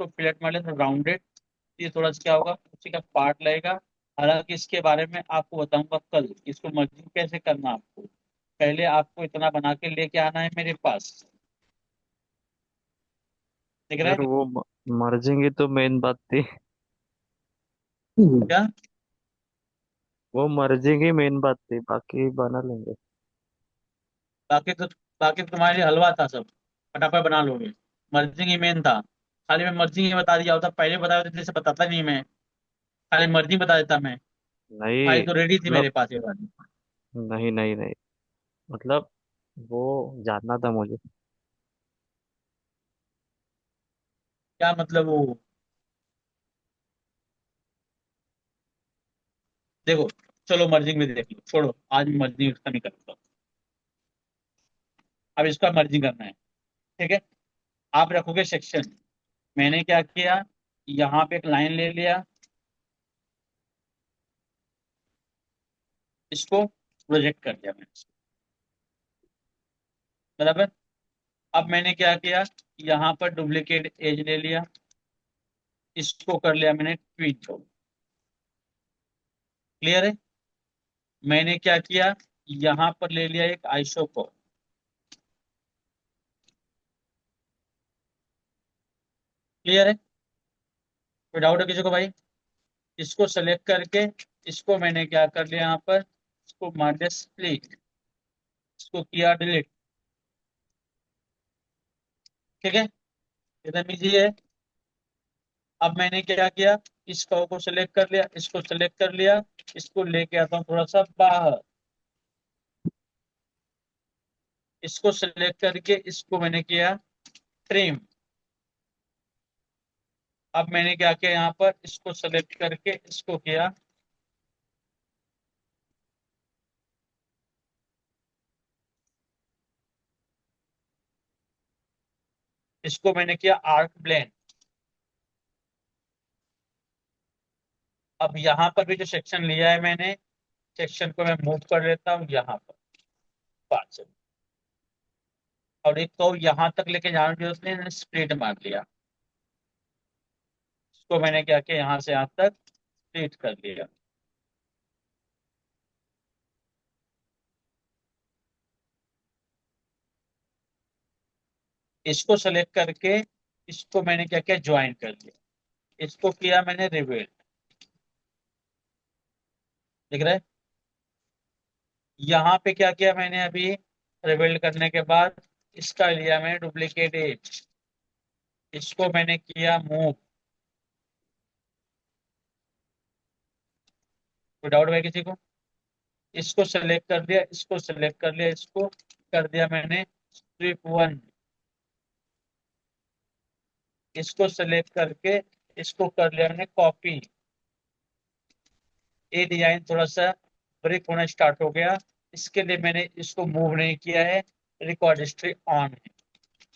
तो फ्लैट मार लेता राउंडेड, ये थोड़ा सा क्या होगा, उसी का पार्ट लगेगा। हालांकि इसके बारे में आपको बताऊंगा कल, इसको मर्जिंग कैसे करना आपको। पहले आपको इतना बना के लेके आना है मेरे पास, ठीक सर है? वो मर्जिंग ही तो मेन बात थी। क्या? वो मर्जिंग ही मेन बात थी, बाकी बना लेंगे। बाकी तो बाकी तो तुम्हारे लिए हलवा था सब, फटाफट बना लोगे। मर्जिंग ही मेन था, खाली मैं मर्जिंग ही बता दिया होता, पहले बताया होता जैसे बताता नहीं मैं, खाली मर्जिंग बता देता मैं। नहीं फाइल तो रेडी थी मतलब, मेरे पास ये वाली। नहीं नहीं नहीं, मतलब वो जानना था मुझे। क्या मतलब वो? देखो, चलो मर्जिंग में देख लो, छोड़ो आज मैं मर्जिंग इसका नहीं करता। अब इसका मर्जिंग करना है, ठीक है? आप रखोगे सेक्शन, मैंने क्या किया, यहाँ पे एक लाइन ले लिया, इसको प्रोजेक्ट कर दिया मैंने, बराबर। अब मैंने क्या किया, यहाँ पर डुप्लीकेट एज ले लिया, इसको कर लिया मैंने ट्वीट। क्लियर है? मैंने क्या किया, यहाँ पर ले लिया एक आइसो को। क्लियर है? कोई डाउट है किसी को भाई? इसको सेलेक्ट करके, इसको मैंने क्या कर लिया, यहाँ पर इसको मार दिया स्प्लिट, इसको किया डिलीट। ठीक है, एकदम इजी है। अब मैंने क्या किया, इस कव को सेलेक्ट कर लिया, इसको सेलेक्ट कर लिया, इसको लेके आता हूँ थोड़ा सा बाहर, इसको सेलेक्ट करके इसको मैंने किया ट्रिम। अब मैंने क्या किया, यहाँ पर इसको सेलेक्ट करके इसको किया, इसको मैंने किया आर्क ब्लेंड। अब यहाँ पर भी जो सेक्शन लिया है मैंने, सेक्शन को मैं मूव कर लेता हूँ यहाँ पर, 5 और एक तो यहाँ तक लेके जाने की जरूरत नहीं, स्प्लिट मार लिया, इसको मैंने क्या किया, यहाँ से यहाँ तक स्प्लिट कर लिया। इसको सेलेक्ट करके इसको मैंने क्या किया, ज्वाइन कर लिया, इसको किया मैंने रिवेल। दिख रहा है? यहाँ पे क्या किया मैंने अभी, रिवेल्ड करने के बाद इसका लिया मैंने डुप्लीकेट एज, इसको मैंने किया मूव। कोई डाउट है किसी को? इसको सेलेक्ट कर दिया, इसको सेलेक्ट कर लिया, इसको कर दिया मैंने स्ट्रिप 1, इसको सेलेक्ट करके इसको कर लिया मैंने कॉपी। ये डिजाइन थोड़ा सा ब्रेक होना स्टार्ट हो गया, इसके लिए मैंने इसको मूव नहीं किया है, रिकॉर्ड हिस्ट्री ऑन है।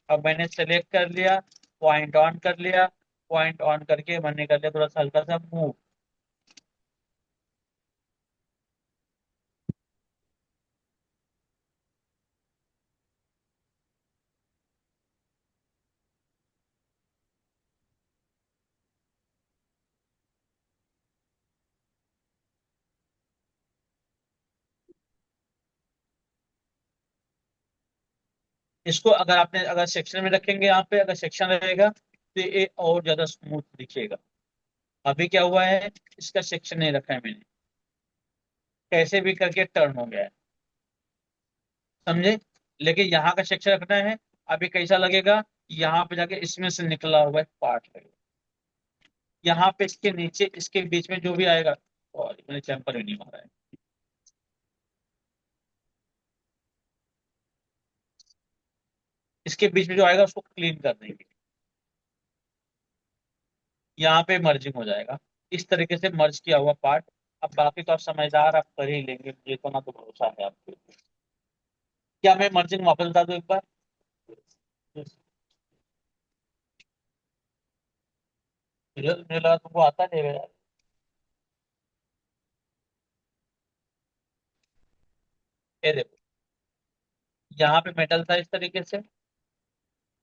अब मैंने सेलेक्ट कर लिया, पॉइंट ऑन कर लिया, पॉइंट ऑन करके मैंने कर लिया थोड़ा सा हल्का सा मूव। इसको अगर आपने अगर सेक्शन में रखेंगे, यहाँ पे अगर सेक्शन रहेगा तो ये और ज्यादा स्मूथ दिखेगा। अभी क्या हुआ है, इसका सेक्शन नहीं रखा है मैंने, कैसे भी करके टर्न हो गया है, समझे। लेकिन यहाँ का सेक्शन रखना है। अभी कैसा लगेगा, यहाँ पे जाके इसमें से निकला हुआ एक पार्ट लगेगा, यहाँ पे इसके नीचे इसके बीच में जो भी आएगा। और मैंने चैम्पर भी नहीं मारा है। इसके बीच में जो आएगा उसको क्लीन कर देंगे, यहाँ पे मर्जिंग हो जाएगा। इस तरीके से मर्ज किया हुआ पार्ट। अब बाकी तो आप समझदार, आप कर ही लेंगे, मुझे तो ना तो भरोसा है आपके ऊपर। क्या मैं मर्जिंग वापस बता दूं एक बार? मुझे लगा तुमको आता नहीं है यार। ये देखो, यहाँ पे मेटल था इस तरीके से,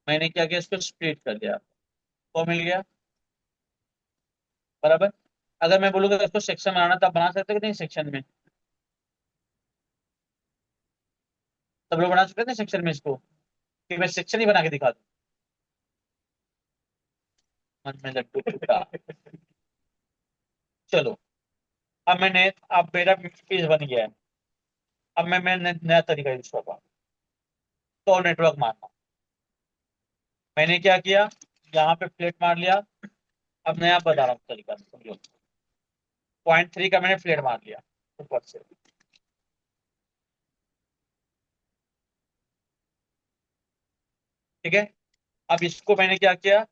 मैंने क्या किया, इसको स्प्लिट कर दिया, वो मिल गया, बराबर। अगर मैं बोलूंगा इसको सेक्शन बनाना तो आप बना सकते हो कि नहीं सेक्शन में? सब लोग बना सकते हैं सेक्शन में इसको, कि मैं सेक्शन ही बना के दिखा दूं? मन में लड्डू फूटा। चलो, अब मैंने, अब मेरा पीस बन गया है। अब मैं नया तरीका यूज कर रहा हूँ, तो नेटवर्क मारना। मैंने क्या किया, यहाँ पे फ्लेट मार लिया। अब नया बता रहा हूँ तरीका, समझो। 0.3 का मैंने फ्लेट मार लिया ऊपर से, ठीक है। अब इसको मैंने क्या किया,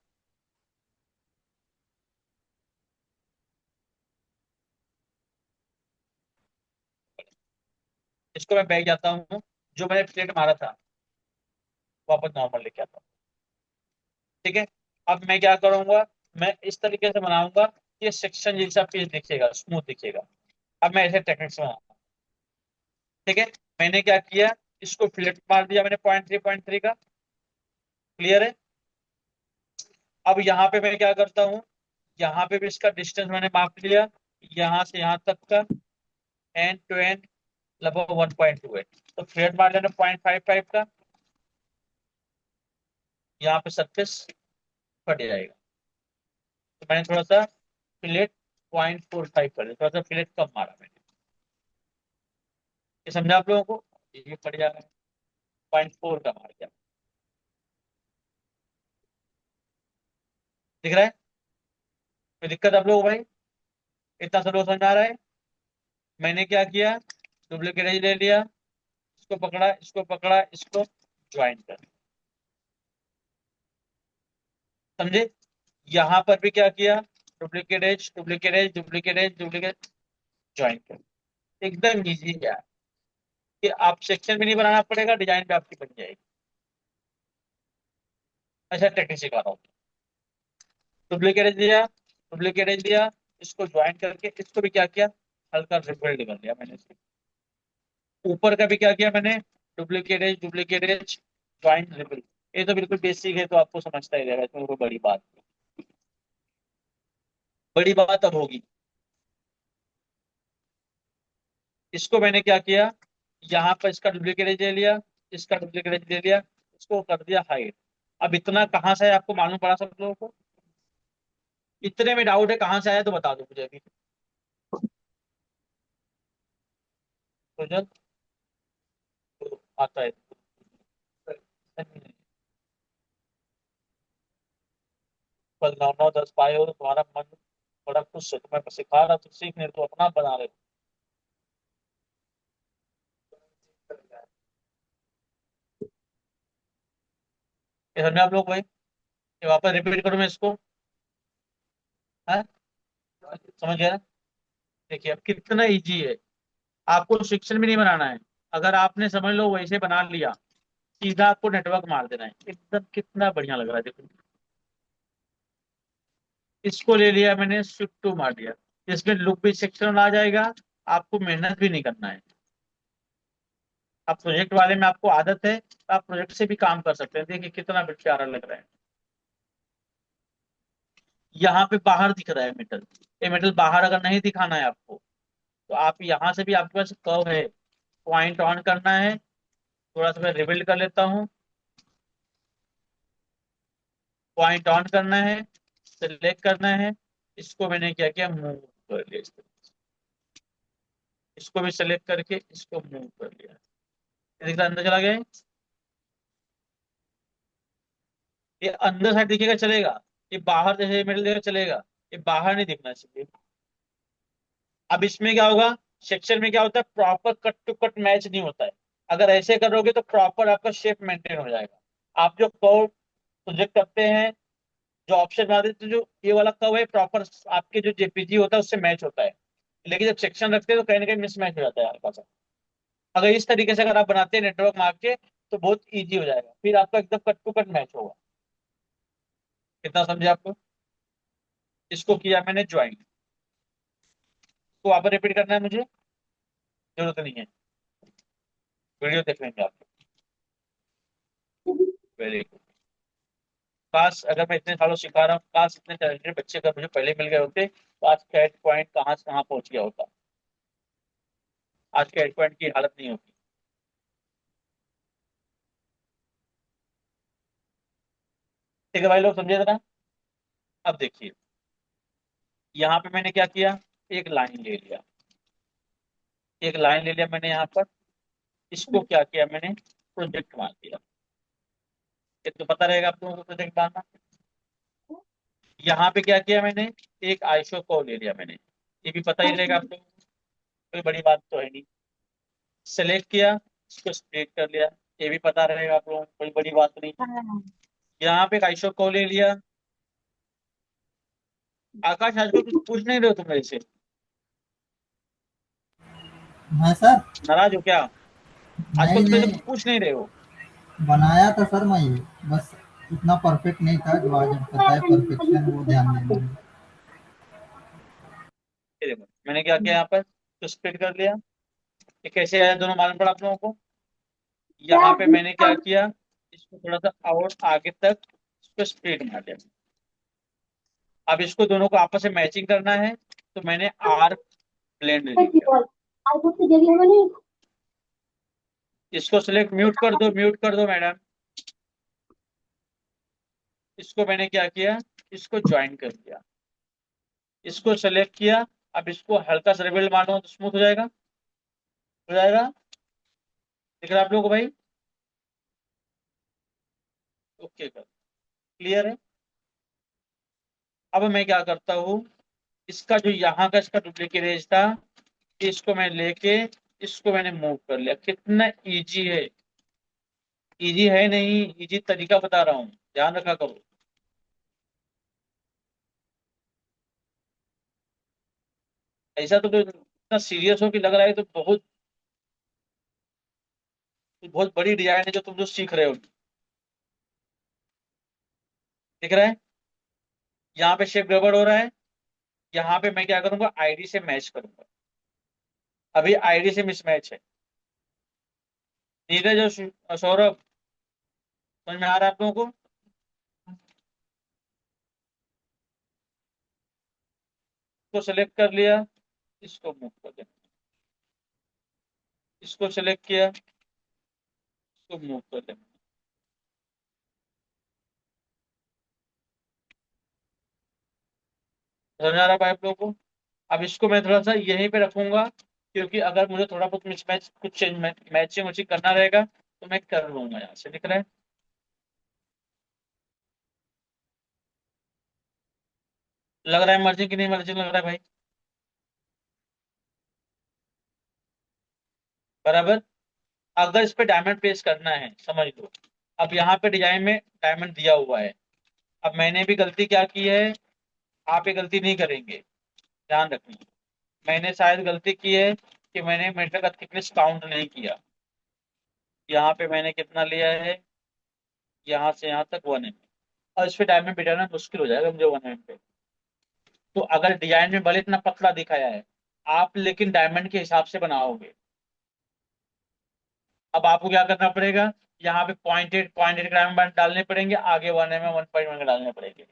इसको मैं बैग जाता हूँ, जो मैंने प्लेट मारा था वापस नॉर्मल लेके आता हूँ, ठीक है। अब मैं क्या करूंगा, मैं इस तरीके से बनाऊंगा कि ये सेक्शन जैसा पीस दिखेगा, स्मूथ दिखेगा। अब मैं ऐसे टेक्निक से बनाऊंगा, ठीक है। मैंने क्या किया, इसको फ्लेट मार दिया मैंने 0.3 का, क्लियर है। अब यहाँ पे मैं क्या करता हूँ, यहाँ पे भी इसका डिस्टेंस मैंने माप लिया, यहाँ से यहाँ तक का, एंड टू एंड लगभग 1.28। तो फ्लेट मार लेना 0.55 का, यहाँ पे सरफेस फट जाएगा। तो मैंने थोड़ा सा फिलेट 0.45 कर दिया, थोड़ा सा फिलेट कम मारा मैंने। ये समझा आप लोगों को? ये फट जा रहा है, 0.4 का मार दिया। दिख रहा है? कोई दिक्कत आप लोगों को भाई? इतना सब लोग समझ में आ रहा है? मैंने क्या किया, डुप्लीकेट एज ले लिया, इसको पकड़ा, इसको पकड़ा, इसको ज्वाइन कर, समझे। यहाँ पर भी क्या किया, duplicate edge, duplicate edge, duplicate edge, duplicate, join कर। एकदम इजी है, कि आप सेक्शन भी नहीं बनाना पड़ेगा, डिजाइन भी आपकी बन जाएगी। अच्छा, टेक्निक सिखा रहा हूँ। डुप्लीकेट एज लिया, डुप्लीकेट एज लिया, इसको ज्वाइन करके इसको भी क्या किया, हल्का रिबिल्ड कर लिया मैंने इसको। ऊपर का भी क्या किया मैंने, duplicate edge, duplicate edge, join, rebuild. ये तो बिल्कुल बेसिक है, तो आपको समझता ही रहेगा, इसमें कोई बड़ी बात नहीं। बड़ी बात अब होगी, इसको मैंने क्या किया, यहाँ पर इसका डुप्लीकेट एज ले लिया, इसका डुप्लीकेट एज ले लिया, इसको कर दिया हाइड। अब इतना कहाँ से है आपको मालूम पड़ा सब लोगों को? इतने में डाउट है कहाँ से आया तो बता दो मुझे अभी। तो जब तो आता है, कल 9 9 10 पाए हो तो तुम्हारा मन बड़ा खुश है, तुम्हें सिखा रहा तो सीख, नहीं तो अपना बना रहे हो। ये समझे आप लोग भाई? ये वापस रिपीट करूं मैं इसको? हाँ, समझ गया ना? देखिए अब कितना इजी है, आपको शिक्षण भी नहीं बनाना है। अगर आपने समझ लो वैसे बना लिया, सीधा आपको नेटवर्क मार देना है, एकदम कितना बढ़िया लग रहा है देखो। इसको ले लिया मैंने, शिफ्ट टू मार दिया, इसमें लुक भी सेक्शन आ जाएगा, आपको मेहनत भी नहीं करना है। अब प्रोजेक्ट वाले में आपको आदत है, तो आप प्रोजेक्ट से भी काम कर सकते हैं। देखिए कितना प्यारा लग रहा है। यहाँ पे बाहर दिख रहा है मेटल, ये मेटल बाहर अगर नहीं दिखाना है आपको, तो आप यहाँ से भी, आपके पास कर्व है, पॉइंट ऑन करना है। थोड़ा सा मैं रिबिल्ड कर लेता हूँ, पॉइंट ऑन करना है, सिलेक्ट करना है, इसको मैंने क्या किया, मूव कर लिया इस तरह से। इसको भी सिलेक्ट करके इसको मूव कर लिया। ये दिख रहा है, अंदर चला गया है। ये अंदर साइड दिखेगा चलेगा, ये बाहर जैसे मिडिल देगा चलेगा, ये बाहर नहीं दिखना चाहिए। अब इसमें क्या होगा, सेक्शन में क्या होता है, proper cut to cut match नहीं होता है। अगर ऐसे करोगे तो प्रॉपर आपका शेप मेंटेन हो जाएगा। आप जो कर्व प्रोजेक्ट करते हैं, जो ऑप्शन बना देते हैं, जो ये वाला कर्व है प्रॉपर आपके जो जेपीजी होता है उससे मैच होता है। लेकिन जब सेक्शन रखते हैं तो कहीं ना कहीं मिसमैच हो जाता है हल्का सा। अगर इस तरीके से अगर आप बनाते हैं नेटवर्क मार्क के, तो बहुत ईजी हो जाएगा, फिर आपका एकदम कट टू कट मैच होगा। कितना समझे आपको। इसको किया मैंने ज्वाइन, तो वहां पर रिपीट करना है मुझे, जरूरत नहीं है, वीडियो देख लेंगे आप। Very good. काश अगर मैं इतने सालों सिखा रहा हूँ, काश इतने टैलेंटेड बच्चे अगर मुझे पहले मिल गए होते तो आज कैट पॉइंट कहाँ से कहाँ पहुंच गया होता। आज कैट पॉइंट की हालत नहीं होती। ठीक है भाई लोग, समझे जरा। अब देखिए, यहाँ पे मैंने क्या किया, एक लाइन ले लिया, एक लाइन ले लिया मैंने यहाँ पर। इसको क्या किया मैंने, प्रोजेक्ट मान दिया। ये तो पता रहेगा आप लोगों को प्रोजेक्ट मानना। यहाँ पे क्या किया मैंने, एक आइसो को ले लिया मैंने, ये भी पता ही रहेगा आप लोगों को, कोई बड़ी बात तो है नहीं। सेलेक्ट किया, इसको स्प्लिट कर लिया, ये भी पता रहेगा आप लोगों को, कोई बड़ी बात नहीं। यहाँ पे एक आइसो को ले लिया। आकाश आजकल कुछ पूछ नहीं रहे हो तुम मेरे से, हाँ सर। नाराज हो क्या। आजकल नहीं तुम मेरे से नहीं, कुछ पूछ नहीं रहे हो। बनाया था सर मैं ये, बस इतना परफेक्ट नहीं था जो आज पता है परफेक्शन, वो ध्यान देना है। ये देखो मैंने क्या किया यहाँ पर, तो स्प्लिट कर लिया। ये कैसे आया दोनों मालूम पड़ा आप लोगों को। यहाँ पे मैंने क्या किया, इसको थोड़ा सा और आगे तक इसको स्प्लिट मार दिया। अब इसको दोनों को आपस में मैचिंग करना है, तो मैंने आर्क ब्लेंड ले लिया। इसको सिलेक्ट, म्यूट कर दो मैडम। इसको मैंने क्या किया, इसको ज्वाइन कर दिया, इसको सेलेक्ट किया। अब इसको हल्का सा रिबेल मारो तो स्मूथ हो जाएगा। दिख रहा है आप लोगों को भाई। ओके कर, क्लियर है। अब मैं क्या करता हूँ, इसका जो यहाँ का इसका डुप्लीकेट एज था, इसको मैं लेके इसको मैंने मूव कर लिया। कितना इजी है, इजी है नहीं, इजी तरीका बता रहा हूँ, ध्यान रखा करो। ऐसा तो इतना सीरियस हो कि लग रहा है तो बहुत बहुत बड़ी डिजाइन है जो तुम जो सीख रहे हो। दिख रहा है, यहाँ पे शेप गड़बड़ हो रहा है। यहाँ पे मैं क्या करूंगा, आईडी से मैच करूंगा। अभी आईडी से मिसमैच है। नीरज और सौरभ, समझ में आ रहा है आप लोगों को। इसको सेलेक्ट कर लिया, इसको मूव कर दिया, इसको सेलेक्ट किया, इसको मूव कर दिया। समझ आ रहा है आप लोगों को। अब इसको मैं थोड़ा सा यहीं पे रखूंगा, क्योंकि अगर मुझे थोड़ा बहुत मिसमैच कुछ चेंज मैचिंग वैचिंग करना रहेगा तो मैं कर लूंगा। यहाँ से दिख रहा है, लग रहा है मर्जिंग की नहीं मर्जिंग लग रहा है भाई, बराबर। अगर इस पे डायमंड पेस्ट करना है समझ लो। अब यहाँ पे डिजाइन में डायमंड दिया हुआ है। अब मैंने भी गलती क्या की है, आप ये गलती नहीं करेंगे, ध्यान रखना। मैंने शायद गलती की है कि मैंने मीटर का थिकनेस काउंट नहीं किया। यहाँ पे मैंने कितना लिया है, यहाँ से यहाँ तक 1 mm। और इस पे डायमंड बिठाना मुश्किल हो जाएगा मुझे 1 mm पे। तो अगर डिजाइन में भले इतना पतला दिखाया है, आप लेकिन डायमंड के हिसाब से बनाओगे। अब आपको क्या करना पड़ेगा, यहाँ पे पॉइंटेड डायमंड डालने पड़ेंगे, आगे 1 mm 1.1 डालने पड़ेंगे।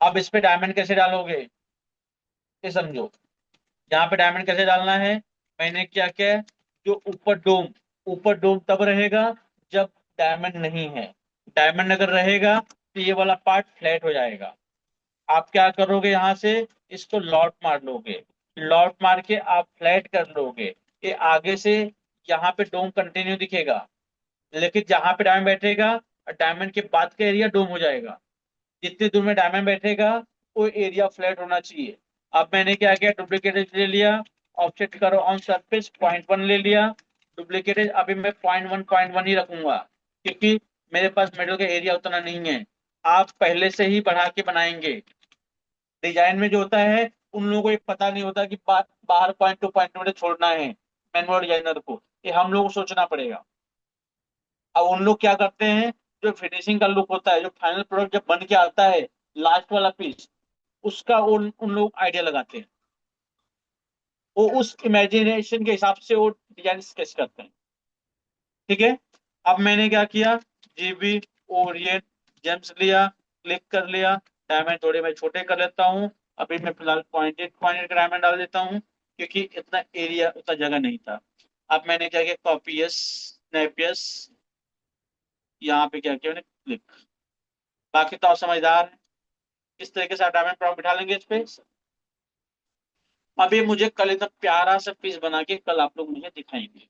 अब इस पे डायमंड कैसे डालोगे, ये समझो। यहाँ पे डायमंड कैसे डालना है, मैंने क्या किया है, जो ऊपर डोम तब रहेगा जब डायमंड नहीं है। डायमंड अगर रहेगा तो ये वाला पार्ट फ्लैट हो जाएगा। आप क्या करोगे, यहाँ से इसको लॉट मार लोगे, लॉट मार के आप फ्लैट कर लोगे। ये आगे से यहाँ पे डोम कंटिन्यू दिखेगा, लेकिन जहां पे डायमंड बैठेगा, डायमंड के बाद का एरिया डोम हो जाएगा। जितनी दूर में डायमंड बैठेगा वो एरिया फ्लैट होना चाहिए। अब मैंने क्या किया, डुप्लीकेट ले लिया, ऑफसेट करो ऑन सरफेस 0.1 ले लिया, डुप्लीकेटेड अभी मैं 0.1 ही रखूंगा, क्योंकि मेरे पास मेटल का एरिया उतना नहीं है। आप पहले से ही बढ़ा के बनाएंगे। डिजाइन में जो होता है, उन लोगों को ये पता नहीं होता कि बाहर 0.2 छोड़ना है मैनुअल डिजाइनर को, ये हम लोग को सोचना पड़ेगा। अब उन लोग क्या करते हैं, जो फिनिशिंग का लुक होता है, जो फाइनल प्रोडक्ट जब बन के आता है, लास्ट वाला पीस, उसका उन लोग आइडिया लगाते हैं। वो उस इमेजिनेशन के हिसाब से वो डिजाइन स्केच करते हैं। ठीक है। अब मैंने क्या किया, जीबी ओरिएंट जेम्स लिया, क्लिक कर लिया, डायमंड थोड़े मैं छोटे कर लेता हूँ। अभी मैं फिलहाल पॉइंटेड का डायमंड डाल देता हूँ, क्योंकि इतना एरिया उतना जगह नहीं था। अब मैंने क्या किया, कॉपीएस स्नैपियस, यहाँ पे क्या किया मैंने, क्लिक। बाकी तो आप समझदार हैं, इस तरीके से आप डायमंड प्रॉप बिठा लेंगे इस पे। अभी मुझे कल इतना प्यारा सा पीस बना के कल आप लोग मुझे दिखाएंगे।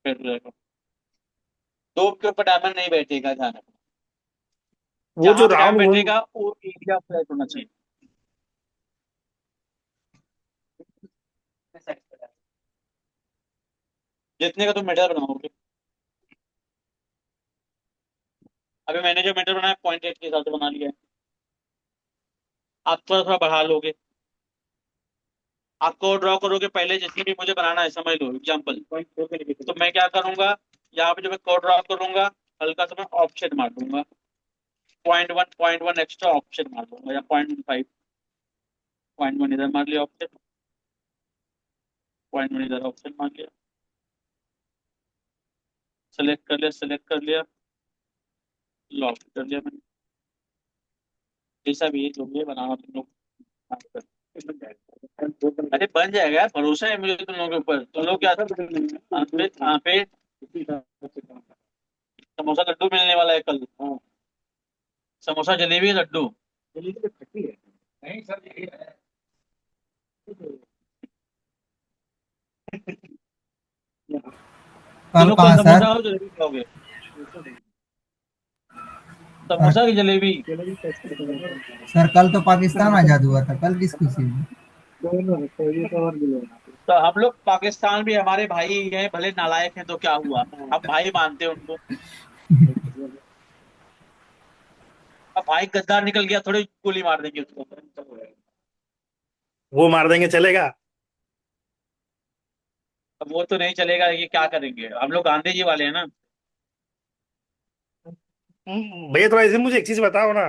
फिर दो के ऊपर डायमंड नहीं बैठेगा, ध्यान रखना। वो जहां जो पे डायमंड राउंड होल, बैठेगा वो एरिया फ्लैट होना चाहिए। जितने का तुम मेटल बनाओगे, अभी मैंने जो मेटल बनाया 0.8 के हिसाब से बना लिया है। आप थोड़ा थोड़ा बढ़ा लोगे। आपको ड्रॉ करोगे पहले, जिसमें भी मुझे बनाना है, समझ लो एग्जाम्पल। तो मैं क्या करूंगा, यहाँ पे जो मैं कोड ड्रॉ करूंगा, हल्का सा मैं ऑफसेट मार दूंगा, 0.1 एक्स्ट्रा ऑफसेट मार दूंगा, या 0.5, 0.1 इधर मार लिया ऑफसेट, 0.1 इधर ऑफसेट मार लिया, सेलेक्ट कर लिया, सेलेक्ट कर लिया, लॉक कर लिया मैंने। जैसा भी है जो भी है बनाना तुम लोग, अरे बन जाएगा यार, भरोसा है मुझे तुम लोगों के ऊपर। तुम लोग क्या, यहाँ पे समोसा लड्डू मिलने वाला है कल। समोसा जलेबी लड्डू। तुम कल लोग कल कहाँ सर? समोसा और जलेबी खाओगे, समोसा की जलेबी। सर कल तो पाकिस्तान आजाद हुआ था, कल किस खुशी में? तो हम लोग पाकिस्तान भी हमारे भाई ही हैं, भले नालायक हैं तो क्या हुआ, हम भाई मानते हैं उनको। अब भाई गद्दार निकल गया, थोड़ी गोली मार देंगे उसको। वो मार देंगे चलेगा? अब वो तो नहीं चलेगा, ये क्या करेंगे, हम लोग गांधी जी वाले हैं ना। भैया थोड़ा ऐसे मुझे एक चीज बताओ ना,